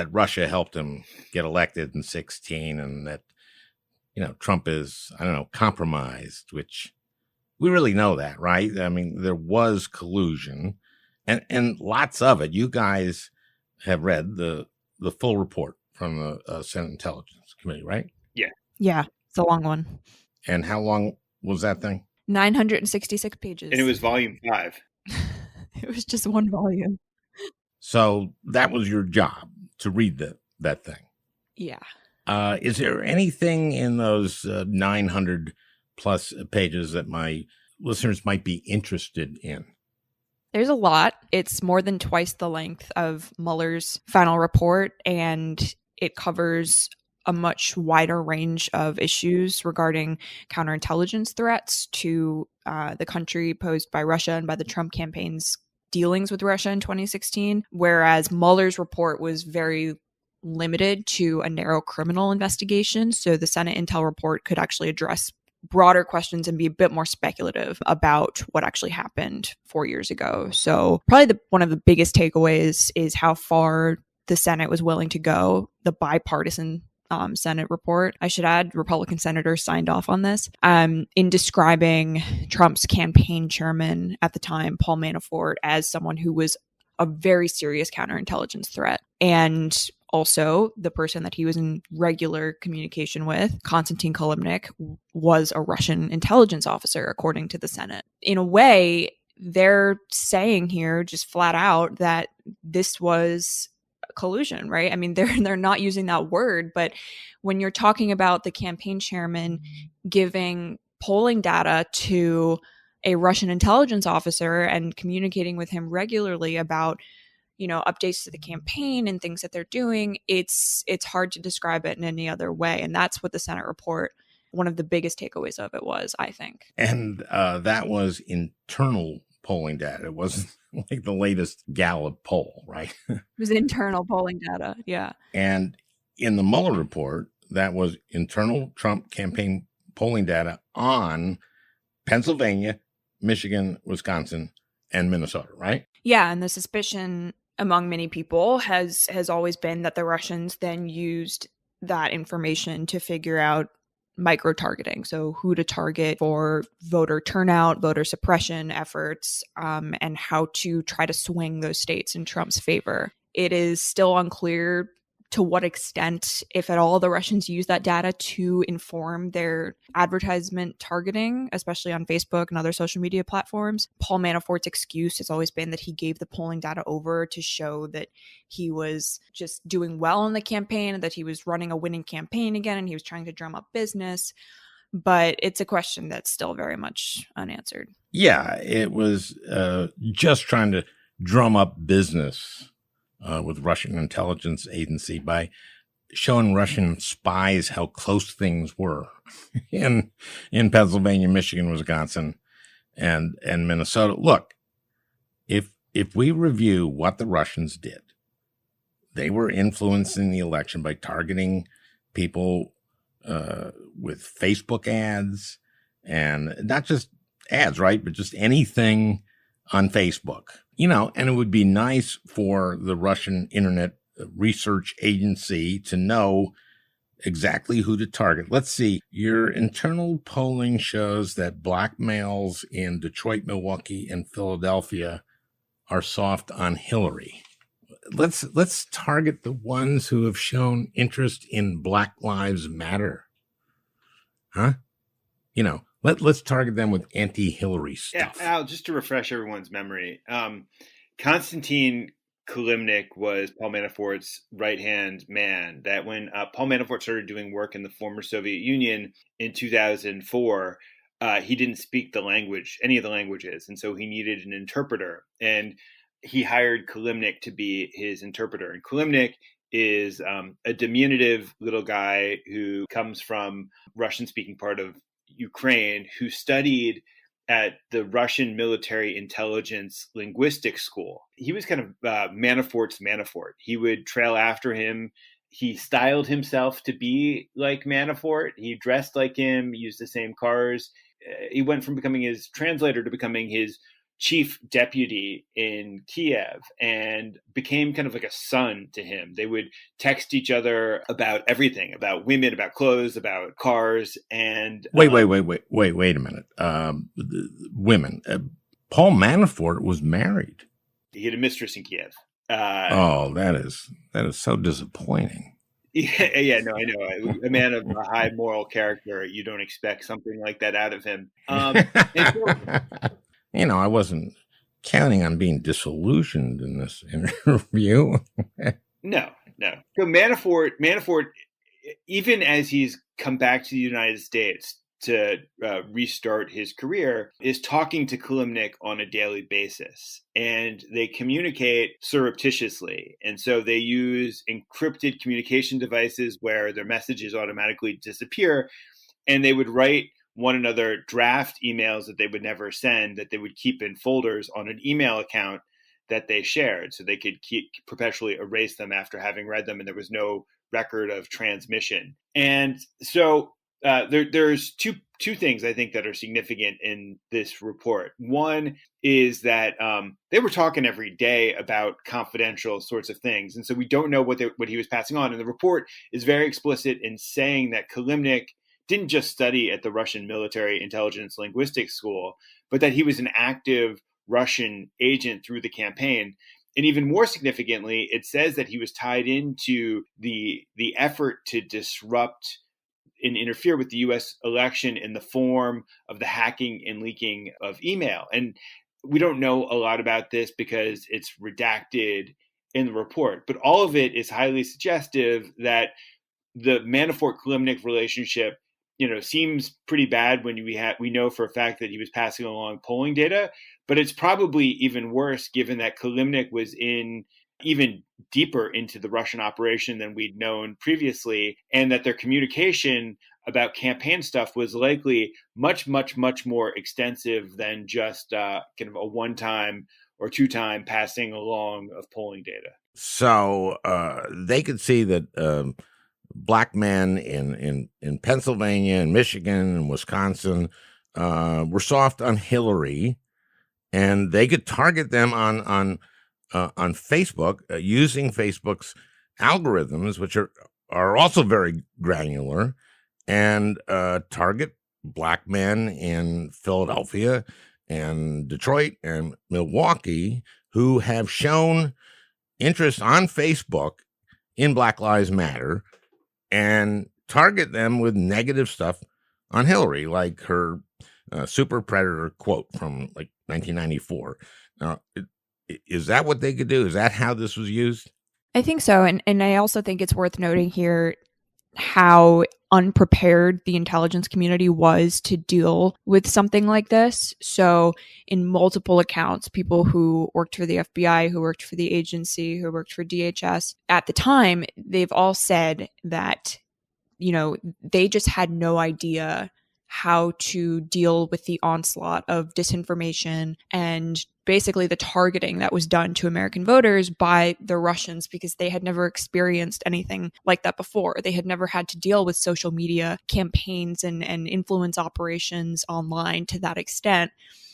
Russia helped him get elected in 2016, and that, Trump is, compromised, which we really know that, right? I mean, there was collusion and lots of it. You guys have read the full report from the Senate Intelligence Committee, right? Yeah. Yeah, it's a long one. And how long was that thing? 966 pages. And it was volume 5. It was just one volume. So that was your job, to read that thing. Yeah. Is there anything in those 900 plus pages that my listeners might be interested in? There's a lot. It's more than twice the length of Mueller's final report, and it covers a much wider range of issues regarding counterintelligence threats to the country posed by Russia and by the Trump campaign's dealings with Russia in 2016, whereas Mueller's report was very limited to a narrow criminal investigation. So the Senate Intel report could actually address broader questions and be a bit more speculative about what actually happened 4 years ago. So probably one of the biggest takeaways is how far the Senate was willing to go. The bipartisan Senate report, I should add, Republican senators signed off on this, in describing Trump's campaign chairman at the time, Paul Manafort, as someone who was a very serious counterintelligence threat. And also, the person that he was in regular communication with, Konstantin Kilimnik, was a Russian intelligence officer, according to the Senate. In a way, they're saying here just flat out that this was collusion, right? I mean, they're not using that word, but when you're talking about the campaign chairman giving polling data to a Russian intelligence officer and communicating with him regularly about, updates to the campaign and things that they're doing, it's hard to describe it in any other way. And that's what the Senate report, one of the biggest takeaways of it was, I think. And that was internal polling data. It wasn't like the latest Gallup poll, right? It was internal polling data, yeah. And in the Mueller report, that was internal Trump campaign polling data on Pennsylvania, Michigan, Wisconsin, and Minnesota, right? Yeah, and the suspicion among many people has always been that the Russians then used that information to figure out micro-targeting, so who to target for voter turnout, voter suppression efforts, and how to try to swing those states in Trump's favor. It is still unclear to what extent, if at all, the Russians use that data to inform their advertisement targeting, especially on Facebook and other social media platforms. Paul Manafort's excuse has always been that he gave the polling data over to show that he was just doing well in the campaign, that he was running a winning campaign again, and he was trying to drum up business. But it's a question that's still very much unanswered. Yeah, it was just trying to drum up business with Russian intelligence agency by showing Russian spies how close things were in Pennsylvania, Michigan, Wisconsin, and Minnesota. Look, if we review what the Russians did, they were influencing the election by targeting people with Facebook ads, and not just ads, right, but just anything on Facebook. And it would be nice for the Russian Internet Research Agency to know exactly who to target. Let's see. Your internal polling shows that black males in Detroit, Milwaukee, and Philadelphia are soft on Hillary. Let's target the ones who have shown interest in Black Lives Matter. Huh? Let's target them with anti-Hillary stuff. Yeah, Al, just to refresh everyone's memory, Konstantin Kilimnik was Paul Manafort's right-hand man. That when Paul Manafort started doing work in the former Soviet Union in 2004, he didn't speak any of the languages, and so he needed an interpreter. And he hired Kilimnik to be his interpreter. And Kilimnik is a diminutive little guy who comes from Russian-speaking part of Ukraine, who studied at the Russian Military Intelligence Linguistics School. He was kind of Manafort's Manafort. He would trail after him. He styled himself to be like Manafort. He dressed like him, used the same cars. He went from becoming his translator to becoming his chief deputy in Kiev, and became kind of like a son to him. They would text each other about everything, about women, about clothes, about cars. And wait a minute. Women. Paul Manafort was married. He had a mistress in Kiev. That is so disappointing. Yeah, no, I know. A man of a high moral character, you don't expect something like that out of him. I wasn't counting on being disillusioned in this interview. No. So Manafort, even as he's come back to the United States to restart his career, is talking to Kilimnik on a daily basis. And they communicate surreptitiously. And so they use encrypted communication devices where their messages automatically disappear. And they would write one another draft emails that they would never send, that they would keep in folders on an email account that they shared, so they could perpetually erase them after having read them, and there was no record of transmission. And so there's two things I think that are significant in this report. One is that they were talking every day about confidential sorts of things, and so we don't know what he was passing on. And the report is very explicit in saying that Kilimnik didn't just study at the Russian Military Intelligence Linguistics School, but that he was an active Russian agent through the campaign. And even more significantly, it says that he was tied into the effort to disrupt and interfere with the U.S. election in the form of the hacking and leaking of email. And we don't know a lot about this because it's redacted in the report, but all of it is highly suggestive that the Manafort-Kilimnik relationship seems pretty bad when we know for a fact that he was passing along polling data, but it's probably even worse given that Kilimnik was in even deeper into the Russian operation than we'd known previously, and that their communication about campaign stuff was likely much, much, much more extensive than just kind of a one-time or two-time passing along of polling data. So they could see that black men in Pennsylvania and Michigan and Wisconsin were soft on Hillary, and they could target them on Facebook using Facebook's algorithms, which are also very granular, and target black men in Philadelphia and Detroit and Milwaukee who have shown interest on Facebook in Black Lives Matter and target them with negative stuff on Hillary, like her super predator quote from like 1994. Now, is that what they could do? Is that how this was used? I think so. And I also think it's worth noting here how unprepared the intelligence community was to deal with something like this. So in multiple accounts, people who worked for the FBI, who worked for the agency, who worked for DHS at the time, they've all said that, they just had no idea how to deal with the onslaught of disinformation and basically the targeting that was done to American voters by the Russians, because they had never experienced anything like that before. They had never had to deal with social media campaigns and influence operations online to that extent.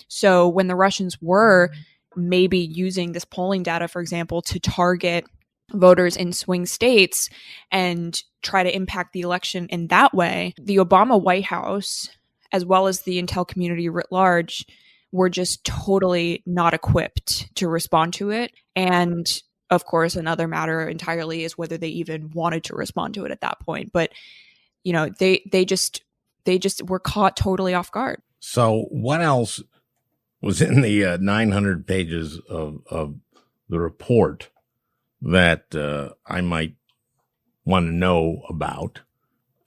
So when the Russians were maybe using this polling data, for example, to target voters in swing states and try to impact the election in that way, the Obama White House, as well as the intel community writ large, were just totally not equipped to respond to it. And of course, another matter entirely is whether they even wanted to respond to it at that point. But, they just were caught totally off guard. So what else was in the 900 pages of the report that I might want to know about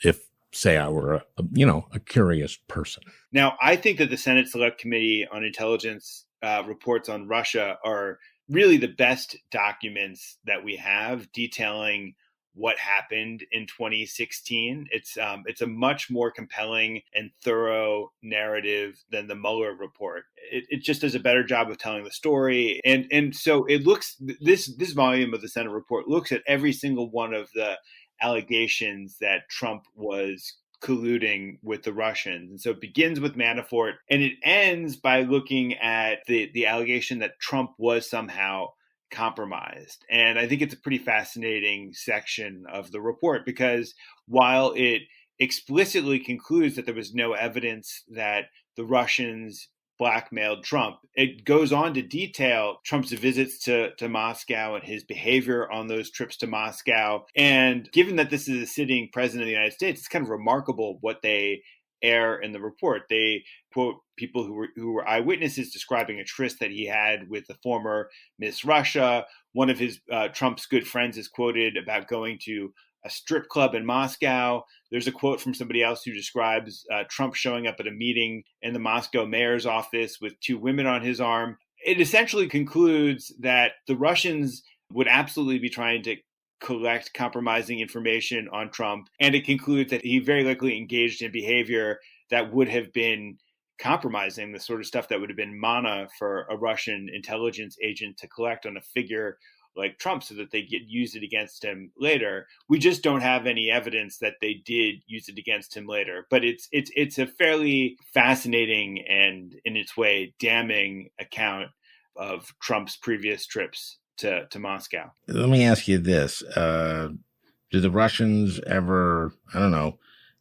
if, say, I were a curious person? Now, I think that the Senate Select Committee on Intelligence reports on Russia are really the best documents that we have detailing what happened in 2016. It's a much more compelling and thorough narrative than the Mueller report. It just does a better job of telling the story. And so it looks, this volume of the Senate report looks at every single one of the allegations that Trump was colluding with the Russians. And so it begins with Manafort and it ends by looking at the allegation that Trump was somehow compromised. And I think it's a pretty fascinating section of the report, because while it explicitly concludes that there was no evidence that the Russians blackmailed Trump, it goes on to detail Trump's visits to Moscow and his behavior on those trips to Moscow. And given that this is a sitting president of the United States, it's kind of remarkable what they air in the report. They quote people who were eyewitnesses describing a tryst that he had with the former Miss Russia. One of his Trump's good friends is quoted about going to a strip club in Moscow. There's a quote from somebody else who describes Trump showing up at a meeting in the Moscow mayor's office with two women on his arm. It essentially concludes that the Russians would absolutely be trying to collect compromising information on Trump. And it concludes that he very likely engaged in behavior that would have been compromising, the sort of stuff that would have been mana for a Russian intelligence agent to collect on a figure like Trump so that they get use it against him later. We just don't have any evidence that they did use it against him later. But it's a fairly fascinating and, in its way, damning account of Trump's previous trips to Moscow. Let me ask you this. Do the Russians ever,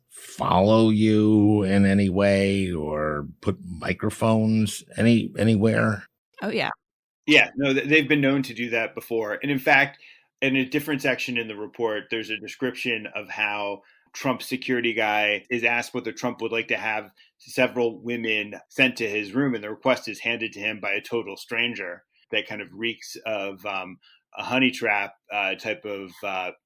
follow you in any way or put microphones anywhere? Oh, yeah. Yeah, no, they've been known to do that before. And in fact, in a different section in the report, there's a description of how Trump's security guy is asked whether Trump would like to have several women sent to his room, and the request is handed to him by a total stranger. That kind of reeks of a honey trap type of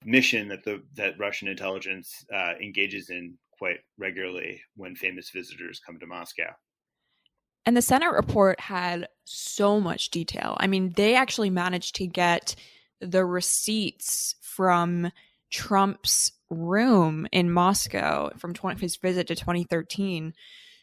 mission that Russian intelligence engages in quite regularly when famous visitors come to Moscow. And the Senate report had so much detail. I mean, they actually managed to get the receipts from Trump's room in Moscow from his visit to 2013,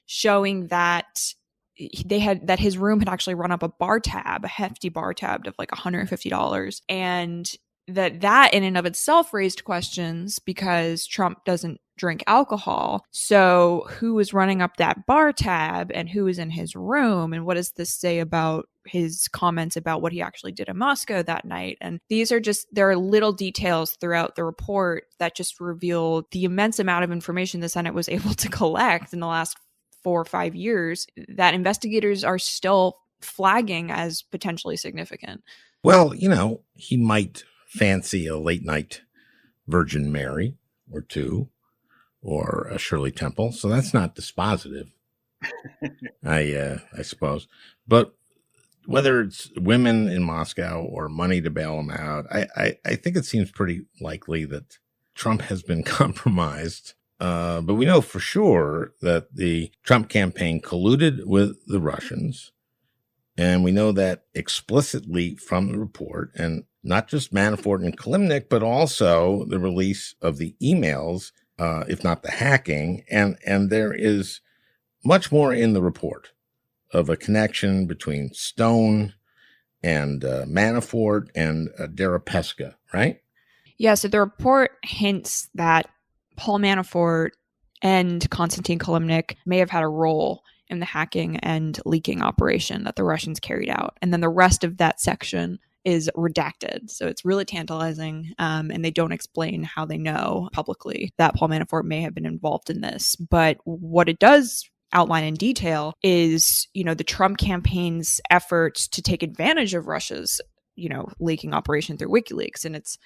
showing that his room had actually run up a hefty bar tab of like $150. And that in and of itself raised questions because Trump doesn't drink alcohol. So who was running up that bar tab and who was in his room? And what does this say about his comments about what he actually did in Moscow that night? And there are little details throughout the report that just reveal the immense amount of information the Senate was able to collect in the last 4 or 5 years that investigators are still flagging as potentially significant. Well, he might fancy a late night Virgin Mary or two or a Shirley Temple. So that's not dispositive, I suppose. But whether it's women in Moscow or money to bail them out, I think it seems pretty likely that Trump has been compromised. But we know for sure that the Trump campaign colluded with the Russians. And we know that explicitly from the report, and not just Manafort and Kilimnik, but also the release of the emails, if not the hacking. And there is much more in the report of a connection between Stone and Manafort and Deripaska, right? Yeah, so the report hints that Paul Manafort and Konstantin Kilimnik may have had a role in the hacking and leaking operation that the Russians carried out. And then the rest of that section is redacted. So it's really tantalizing. And they don't explain how they know publicly that Paul Manafort may have been involved in this. But what it does outline in detail is, the Trump campaign's efforts to take advantage of Russia's, leaking operation through WikiLeaks. And it's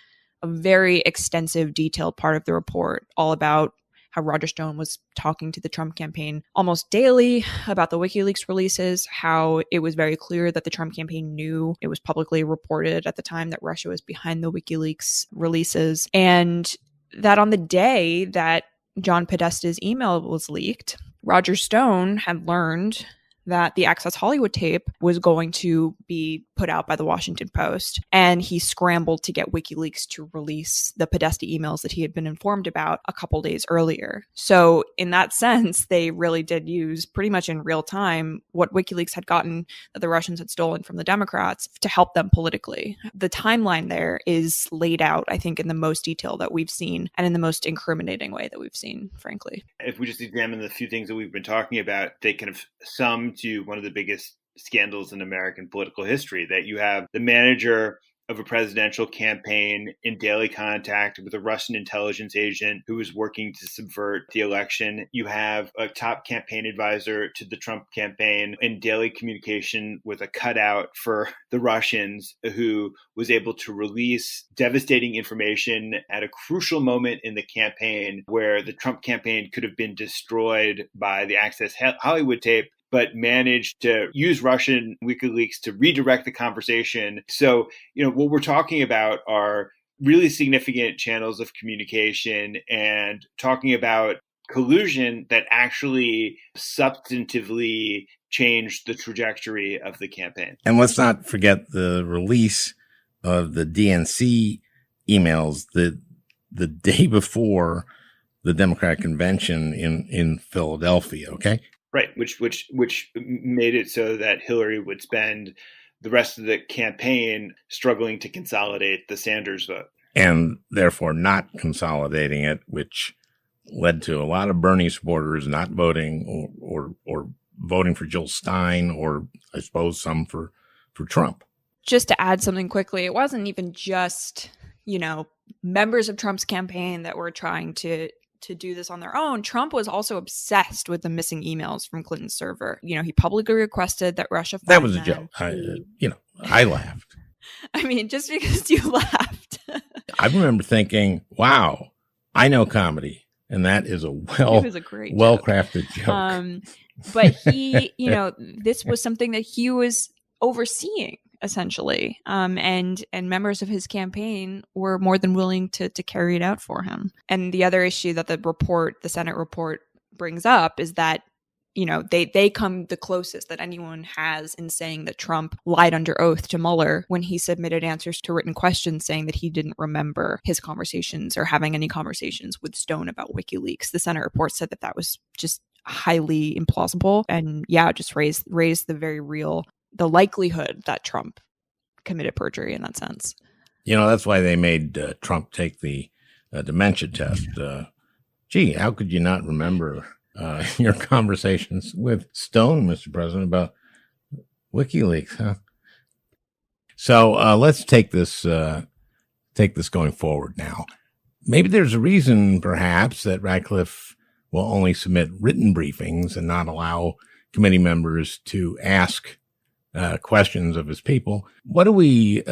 a very extensive, detailed part of the report all about how Roger Stone was talking to the Trump campaign almost daily about the WikiLeaks releases, how it was very clear that the Trump campaign knew, it was publicly reported at the time, that Russia was behind the WikiLeaks releases, and that on the day that John Podesta's email was leaked, Roger Stone had learned that the Access Hollywood tape was going to be put out by the Washington Post, and he scrambled to get WikiLeaks to release the Podesta emails that he had been informed about a couple days earlier. So in that sense, they really did use pretty much in real time what WikiLeaks had gotten that the Russians had stolen from the Democrats to help them politically. The timeline there is laid out, I think, in the most detail that we've seen and in the most incriminating way that we've seen, frankly. If we just examine the few things that we've been talking about, they kind of sum to one of the biggest scandals in American political history, that you have the manager of a presidential campaign in daily contact with a Russian intelligence agent who was working to subvert the election. You have a top campaign advisor to the Trump campaign in daily communication with a cutout for the Russians, who was able to release devastating information at a crucial moment in the campaign where the Trump campaign could have been destroyed by the Access Hollywood tape, but managed to use Russian WikiLeaks to redirect the conversation. So, what we're talking about are really significant channels of communication, and talking about collusion that actually substantively changed the trajectory of the campaign. And let's not forget the release of the DNC emails the day before the Democratic convention in Philadelphia, okay? Right, which made it so that Hillary would spend the rest of the campaign struggling to consolidate the Sanders vote. And therefore not consolidating it, which led to a lot of Bernie supporters not voting or voting for Jill Stein, or I suppose some for Trump. Just to add something quickly, it wasn't even just, members of Trump's campaign that were trying to do this on their own. Trump was also obsessed with the missing emails from Clinton's server. He publicly requested that Russia find That was a them. joke. I laughed. I mean, just because you laughed. I remember thinking, wow, I know comedy. And that is a well-crafted joke. But he, this was something that he was overseeing, essentially. And members of his campaign were more than willing to carry it out for him. And the other issue that the Senate report brings up is that, they come the closest that anyone has in saying that Trump lied under oath to Mueller when he submitted answers to written questions saying that he didn't remember his conversations or having any conversations with Stone about WikiLeaks. The Senate report said that was just highly implausible, and just raised the likelihood that Trump committed perjury in that sense. That's why they made Trump take the dementia test. Gee, how could you not remember your conversations with Stone, Mr. President, about WikiLeaks, huh? So let's take this going forward now. Maybe there's a reason, perhaps, that Ratcliffe will only submit written briefings and not allow committee members to ask questions of his people. What do we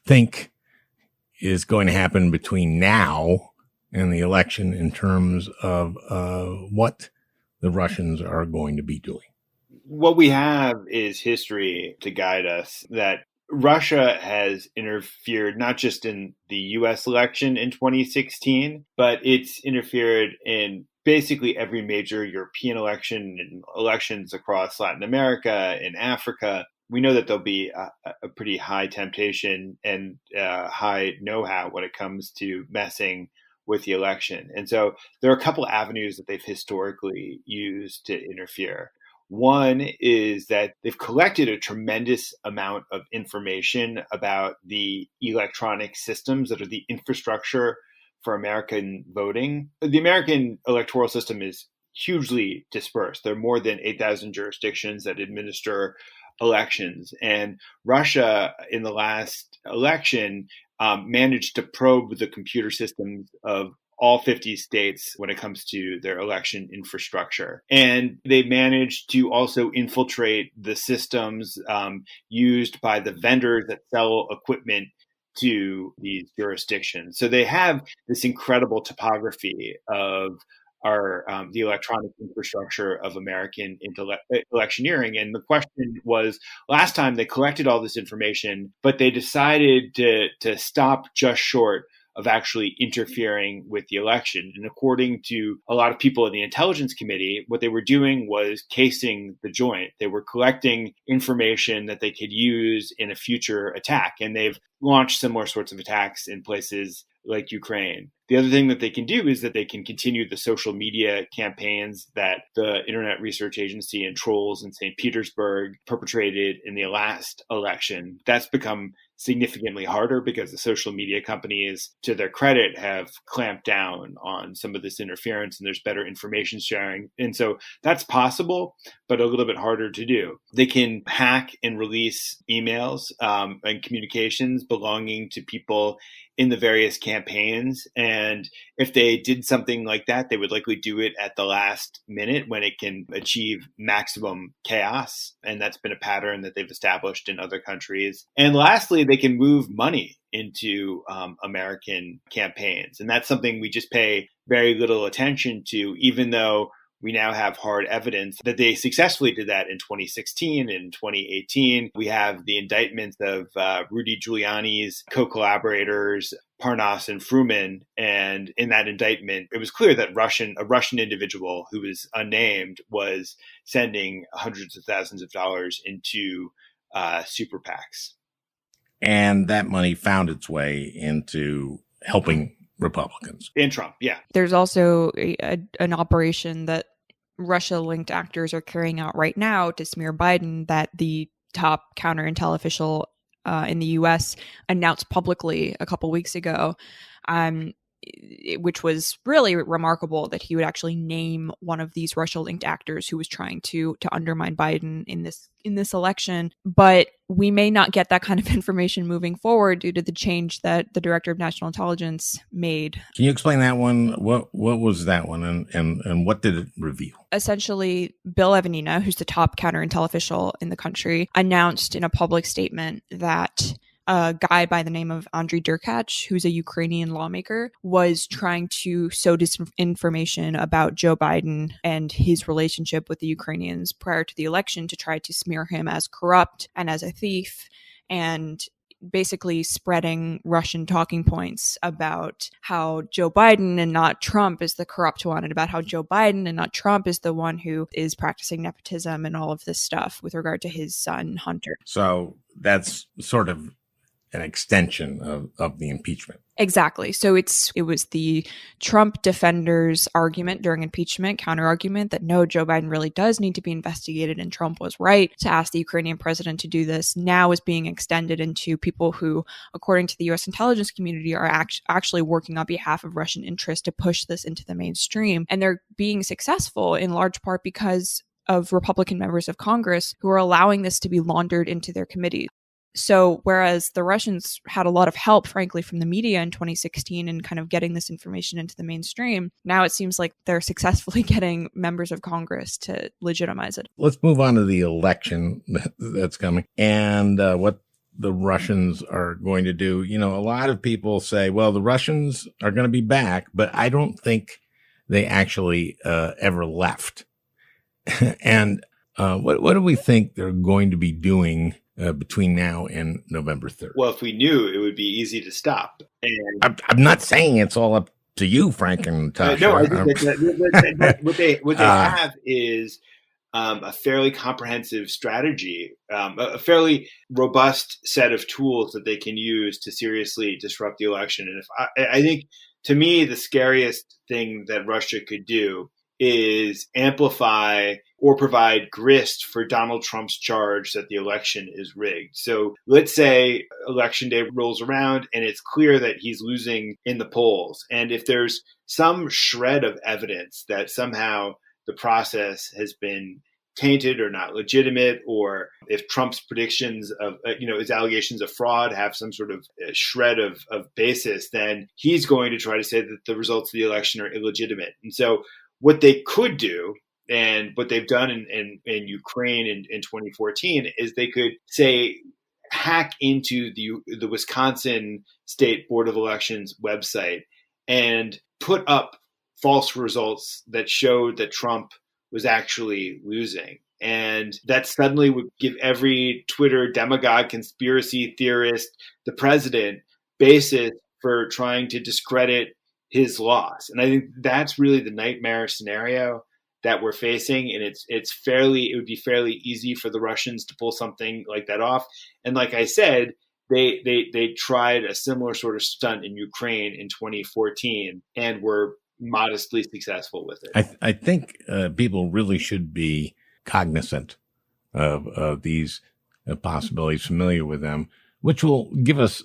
think is going to happen between now and the election in terms of what the Russians are going to be doing? What we have is history to guide us that Russia has interfered not just in the U.S. election in 2016, but it's interfered in basically every major European election and elections across Latin America and Africa. We know that there'll be a pretty high temptation and high know-how when it comes to messing with the election. And so there are a couple avenues that they've historically used to interfere. One is that they've collected a tremendous amount of information about the electronic systems that are the infrastructure for American voting. The American electoral system is hugely dispersed. There are more than 8,000 jurisdictions that administer elections. And Russia, in the last election, managed to probe the computer systems of all 50 states when it comes to their election infrastructure. And they managed to also infiltrate the systems used by the vendors that sell equipment to these jurisdictions. So they have this incredible topography of the electronic infrastructure of American electioneering. And the question was, last time they collected all this information, but they decided to stop just short of actually interfering with the election. And according to a lot of people in the Intelligence Committee, what they were doing was casing the joint. They were collecting information that they could use in a future attack. And they've launched similar sorts of attacks in places like Ukraine. The other thing that they can do is that they can continue the social media campaigns that the Internet Research Agency and trolls in St. Petersburg perpetrated in the last election. That's become significantly harder because the social media companies, to their credit, have clamped down on some of this interference and there's better information sharing. And so that's possible, but a little bit harder to do. They can hack and release emails and communications belonging to people in the various campaigns. And if they did something like that, they would likely do it at the last minute when it can achieve maximum chaos. And that's been a pattern that they've established in other countries. And lastly, they can move money into American campaigns. And that's something we just pay very little attention to, even though we now have hard evidence that they successfully did that in 2016 and 2018. We have the indictments of Rudy Giuliani's co-collaborators, Parnas and Fruman. And in that indictment, it was clear that a Russian individual who was unnamed was sending hundreds of thousands of dollars into super PACs. And that money found its way into helping Republicans. And Trump, yeah. There's also an operation that Russia-linked actors are carrying out right now to smear Biden that the top counterintel official in the U.S. announced publicly a couple weeks ago, which was really remarkable that he would actually name one of these Russia-linked actors who was trying to undermine Biden in this election. But we may not get that kind of information moving forward due to the change that the Director of National Intelligence made. Can you explain that one? What was that one, and what did it reveal? Essentially, Bill Evanina, who's the top counterintel official in the country, announced in a public statement that a guy by the name of Andriy Derkach, who's a Ukrainian lawmaker, was trying to sow disinformation about Joe Biden and his relationship with the Ukrainians prior to the election to try to smear him as corrupt and as a thief, and basically spreading Russian talking points about how Joe Biden and not Trump is the corrupt one, and about how Joe Biden and not Trump is the one who is practicing nepotism and all of this stuff with regard to his son, Hunter. So that's sort of an extension of the impeachment. Exactly. So it was the Trump defenders' argument during impeachment, counter argument that no, Joe Biden really does need to be investigated, and Trump was right to ask the Ukrainian president to do this. Now is being extended into people who, according to the U.S. intelligence community, are actually working on behalf of Russian interests to push this into the mainstream, and they're being successful in large part because of Republican members of Congress who are allowing this to be laundered into their committees. So whereas the Russians had a lot of help, frankly, from the media in 2016 and kind of getting this information into the mainstream, now it seems like they're successfully getting members of Congress to legitimize it. Let's move on to the election that's coming and what the Russians are going to do. A lot of people say, well, the Russians are going to be back, but I don't think they actually ever left. And what do we think they're going to be doing between now and November 3rd? Well, if we knew, it would be easy to stop. And I'm not saying it's all up to you, Frank and Natasha. no, I think that what they have is a fairly comprehensive strategy, a fairly robust set of tools that they can use to seriously disrupt the election. And if I think, to me, the scariest thing that Russia could do is amplify or provide grist for Donald Trump's charge that the election is rigged. So let's say election day rolls around and it's clear that he's losing in the polls. And if there's some shred of evidence that somehow the process has been tainted or not legitimate, or if Trump's predictions of, his allegations of fraud have some sort of shred of basis, then he's going to try to say that the results of the election are illegitimate. And so what they could do, and what they've done in Ukraine in 2014, is they could say, hack into the Wisconsin State Board of Elections website and put up false results that showed that Trump was actually losing. And that suddenly would give every Twitter demagogue, conspiracy theorist, the president, basis for trying to discredit his loss. And I think that's really the nightmare scenario that we're facing. And it would be fairly easy for the Russians to pull something like that off. And like I said, they tried a similar sort of stunt in Ukraine in 2014 and were modestly successful with it. I think people really should be cognizant of these possibilities, familiar with them, which will give us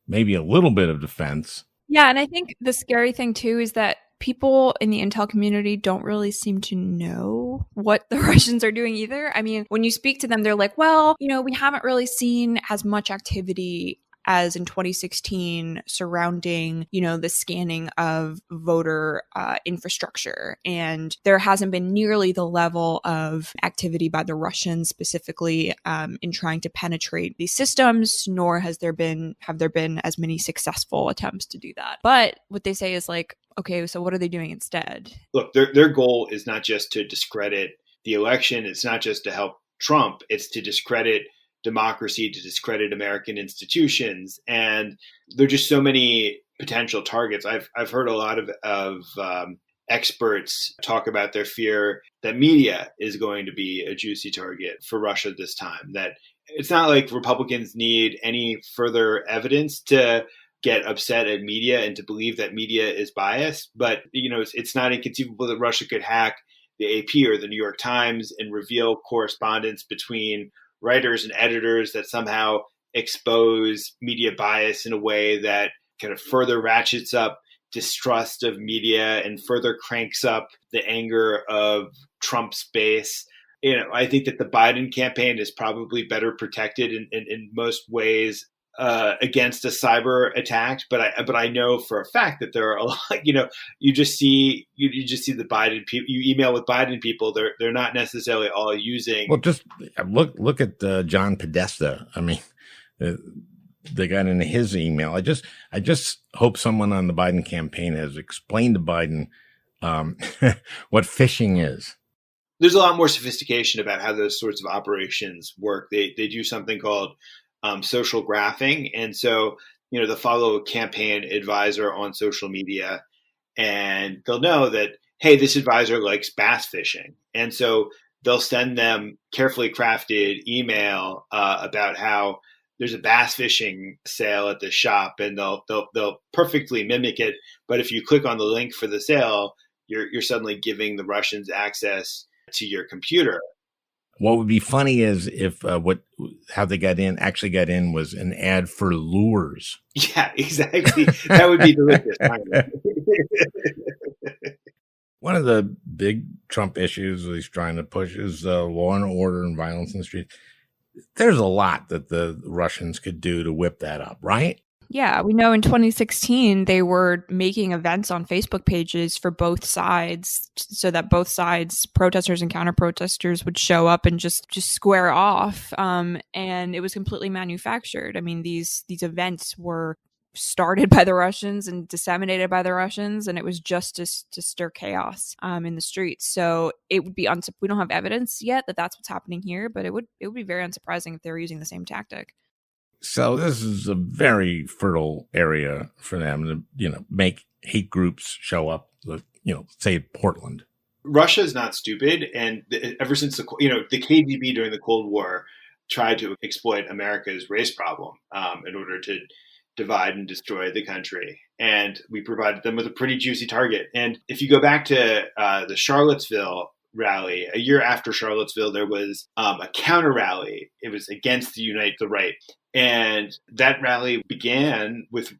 maybe a little bit of defense. Yeah, and I think the scary thing too is that people in the intel community don't really seem to know what the Russians are doing either. I mean, when you speak to them, they're like, well, we haven't really seen as much activity as in 2016 surrounding, the scanning of voter infrastructure. And there hasn't been nearly the level of activity by the Russians specifically in trying to penetrate these systems, nor have there been as many successful attempts to do that. But what they say is like, okay, so what are they doing instead? Look, their goal is not just to discredit the election. It's not just to help Trump. It's to discredit democracy, to discredit American institutions. And there are just so many potential targets. I've heard a lot of experts talk about their fear that media is going to be a juicy target for Russia this time. That it's not like Republicans need any further evidence to get upset at media and to believe that media is biased. But, it's not inconceivable that Russia could hack the AP or the New York Times and reveal correspondence between writers and editors that somehow expose media bias in a way that kind of further ratchets up distrust of media and further cranks up the anger of Trump's base. I think that the Biden campaign is probably better protected in most ways against a cyber attack, but I know for a fact that there are a lot. You just see the Biden people. You email with Biden people. They're not necessarily all using. Well, just look at John Podesta. I mean, they got into his email. I just hope someone on the Biden campaign has explained to Biden what phishing is. There's a lot more sophistication about how those sorts of operations work. They do something called social graphing. And so, they'll follow a campaign advisor on social media and they'll know that, hey, this advisor likes bass fishing. And so they'll send them carefully crafted email about how there's a bass fishing sale at the shop, and they'll perfectly mimic it. But if you click on the link for the sale, you're suddenly giving the Russians access to your computer. What would be funny is if how they actually got in was an ad for lures. Yeah, exactly. That would be delicious. One of the big Trump issues that he's trying to push is law and order and violence in the street. There's a lot that the Russians could do to whip that up, right? Yeah, we know in 2016 they were making events on Facebook pages for both sides so that both sides, protesters and counter protesters, would show up and just square off. And it was completely manufactured. I mean, these events were started by the Russians and disseminated by the Russians, and it was just to stir chaos in the streets. So it would be we don't have evidence yet that that's what's happening here, but it would be very unsurprising if they were using the same tactic. So this is a very fertile area for them to, make hate groups show up, say Portland. Russia is not stupid. And ever since the KGB during the Cold War tried to exploit America's race problem in order to divide and destroy the country. And we provided them with a pretty juicy target. And if you go back to the Charlottesville rally, a year after Charlottesville, there was a counter rally. It was against the Unite the Right. And that rally began with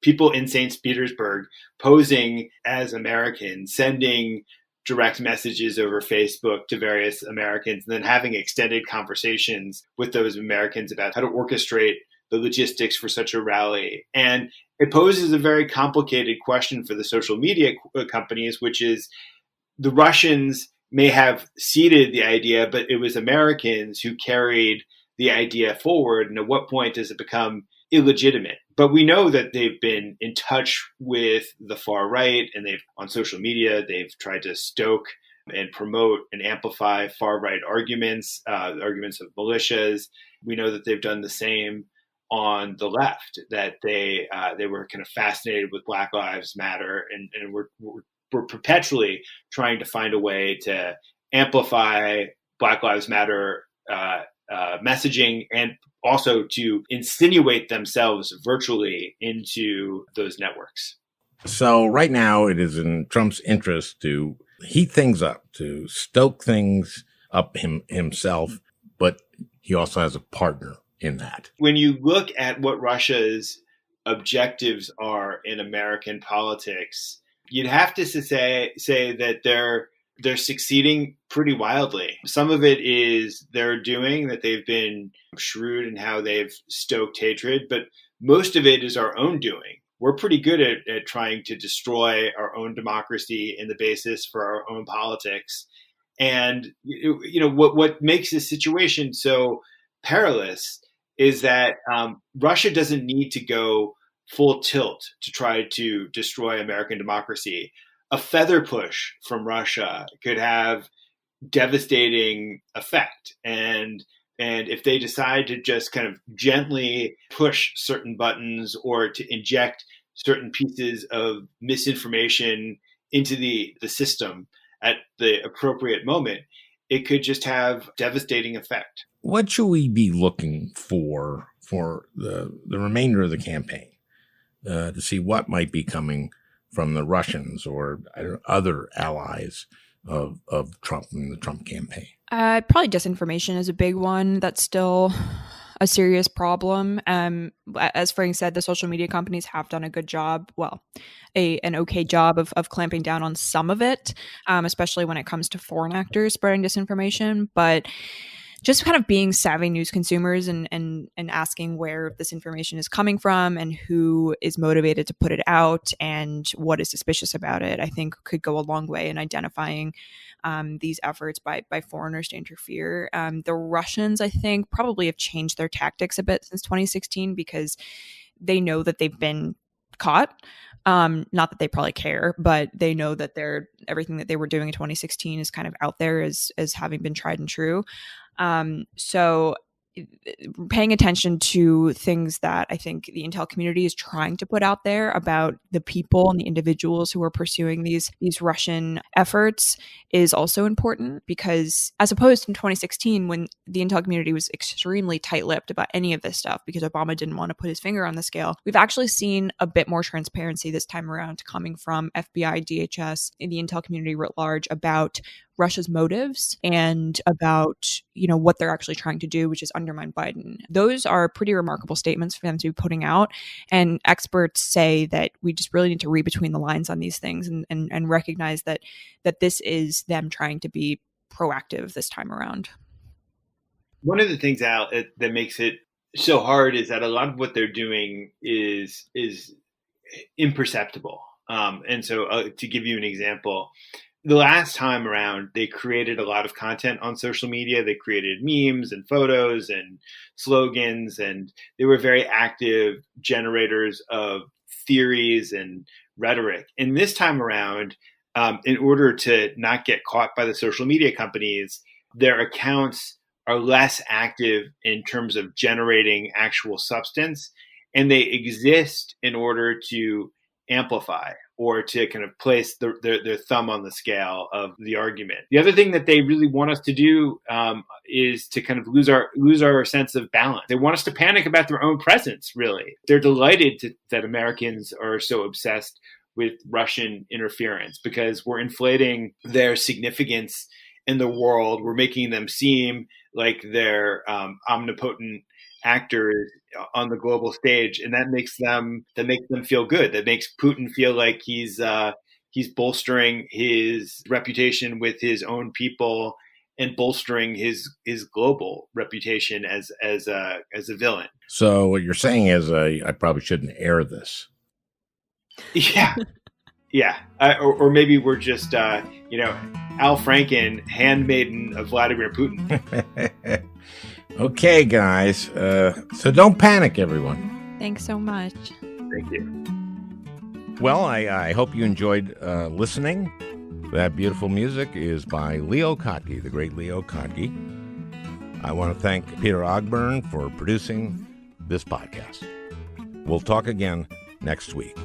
people in St. Petersburg posing as Americans, sending direct messages over Facebook to various Americans, and then having extended conversations with those Americans about how to orchestrate the logistics for such a rally. And it poses a very complicated question for the social media companies, which is the Russians may have seeded the idea, but it was Americans who carried the idea forward. And at what point does it become illegitimate? But we know that they've been in touch with the far right, and on social media, they've tried to stoke and promote and amplify far right arguments, arguments of militias. We know that they've done the same on the left, that they were kind of fascinated with Black Lives Matter, and we're perpetually trying to find a way to amplify Black Lives Matter messaging, and also to insinuate themselves virtually into those networks. So right now it is in Trump's interest to heat things up, to stoke things up himself, but he also has a partner in that. When you look at what Russia's objectives are in American politics, you'd have to say that they're succeeding pretty wildly. Some of it is their doing, that they've been shrewd in how they've stoked hatred, but most of it is our own doing. We're pretty good at trying to destroy our own democracy and the basis for our own politics. And what makes this situation so perilous is that Russia doesn't need to go full tilt to try to destroy American democracy. A feather push from Russia could have devastating effect. And if they decide to just kind of gently push certain buttons or to inject certain pieces of misinformation into the system at the appropriate moment, it could just have devastating effect. What should we be looking for the remainder of the campaign to see what might be coming from the Russians or other allies of Trump and the Trump campaign? Probably disinformation is a big one. That's still a serious problem. As Frank said, the social media companies have done a good job. Well, an okay job of clamping down on some of it, especially when it comes to foreign actors spreading disinformation. But just kind of being savvy news consumers and asking where this information is coming from and who is motivated to put it out and what is suspicious about it, I think could go a long way in identifying these efforts by foreigners to interfere. The Russians, I think, probably have changed their tactics a bit since 2016 because they know that they've been caught. Not that they probably care, but they know that everything that they were doing in 2016 is kind of out there as having been tried and true. So paying attention to things that I think the intel community is trying to put out there about the people and the individuals who are pursuing these Russian efforts is also important, because as opposed to in 2016, when the intel community was extremely tight-lipped about any of this stuff because Obama didn't want to put his finger on the scale, we've actually seen a bit more transparency this time around coming from FBI, DHS, and the intel community writ large about Russia's motives and about, what they're actually trying to do, which is undermine Biden. Those are pretty remarkable statements for them to be putting out. And experts say that we just really need to read between the lines on these things and recognize that this is them trying to be proactive this time around. One of the things, Al, that makes it so hard is that a lot of what they're doing is imperceptible. And so to give you an example, the last time around, they created a lot of content on social media. They created memes and photos and slogans, and they were very active generators of theories and rhetoric. And this time around, in order to not get caught by the social media companies, their accounts are less active in terms of generating actual substance, and they exist in order to amplify or to kind of place their thumb on the scale of the argument. The other thing that they really want us to do is to kind of lose our sense of balance. They want us to panic about their own presence, really. They're delighted that Americans are so obsessed with Russian interference because we're inflating their significance in the world. We're making them seem like they're omnipotent actors on the global stage, and that makes them feel good. That makes Putin feel like he's bolstering his reputation with his own people and bolstering his global reputation as a villain. So what you're saying is I probably shouldn't air this. Yeah. Yeah. Or maybe we're just Al Franken, handmaiden of Vladimir Putin. Okay, guys. So don't panic, everyone. Thanks so much. Thank you. Well, I hope you enjoyed listening. That beautiful music is by Leo Kottke, the great Leo Kottke. I want to thank Peter Ogburn for producing this podcast. We'll talk again next week.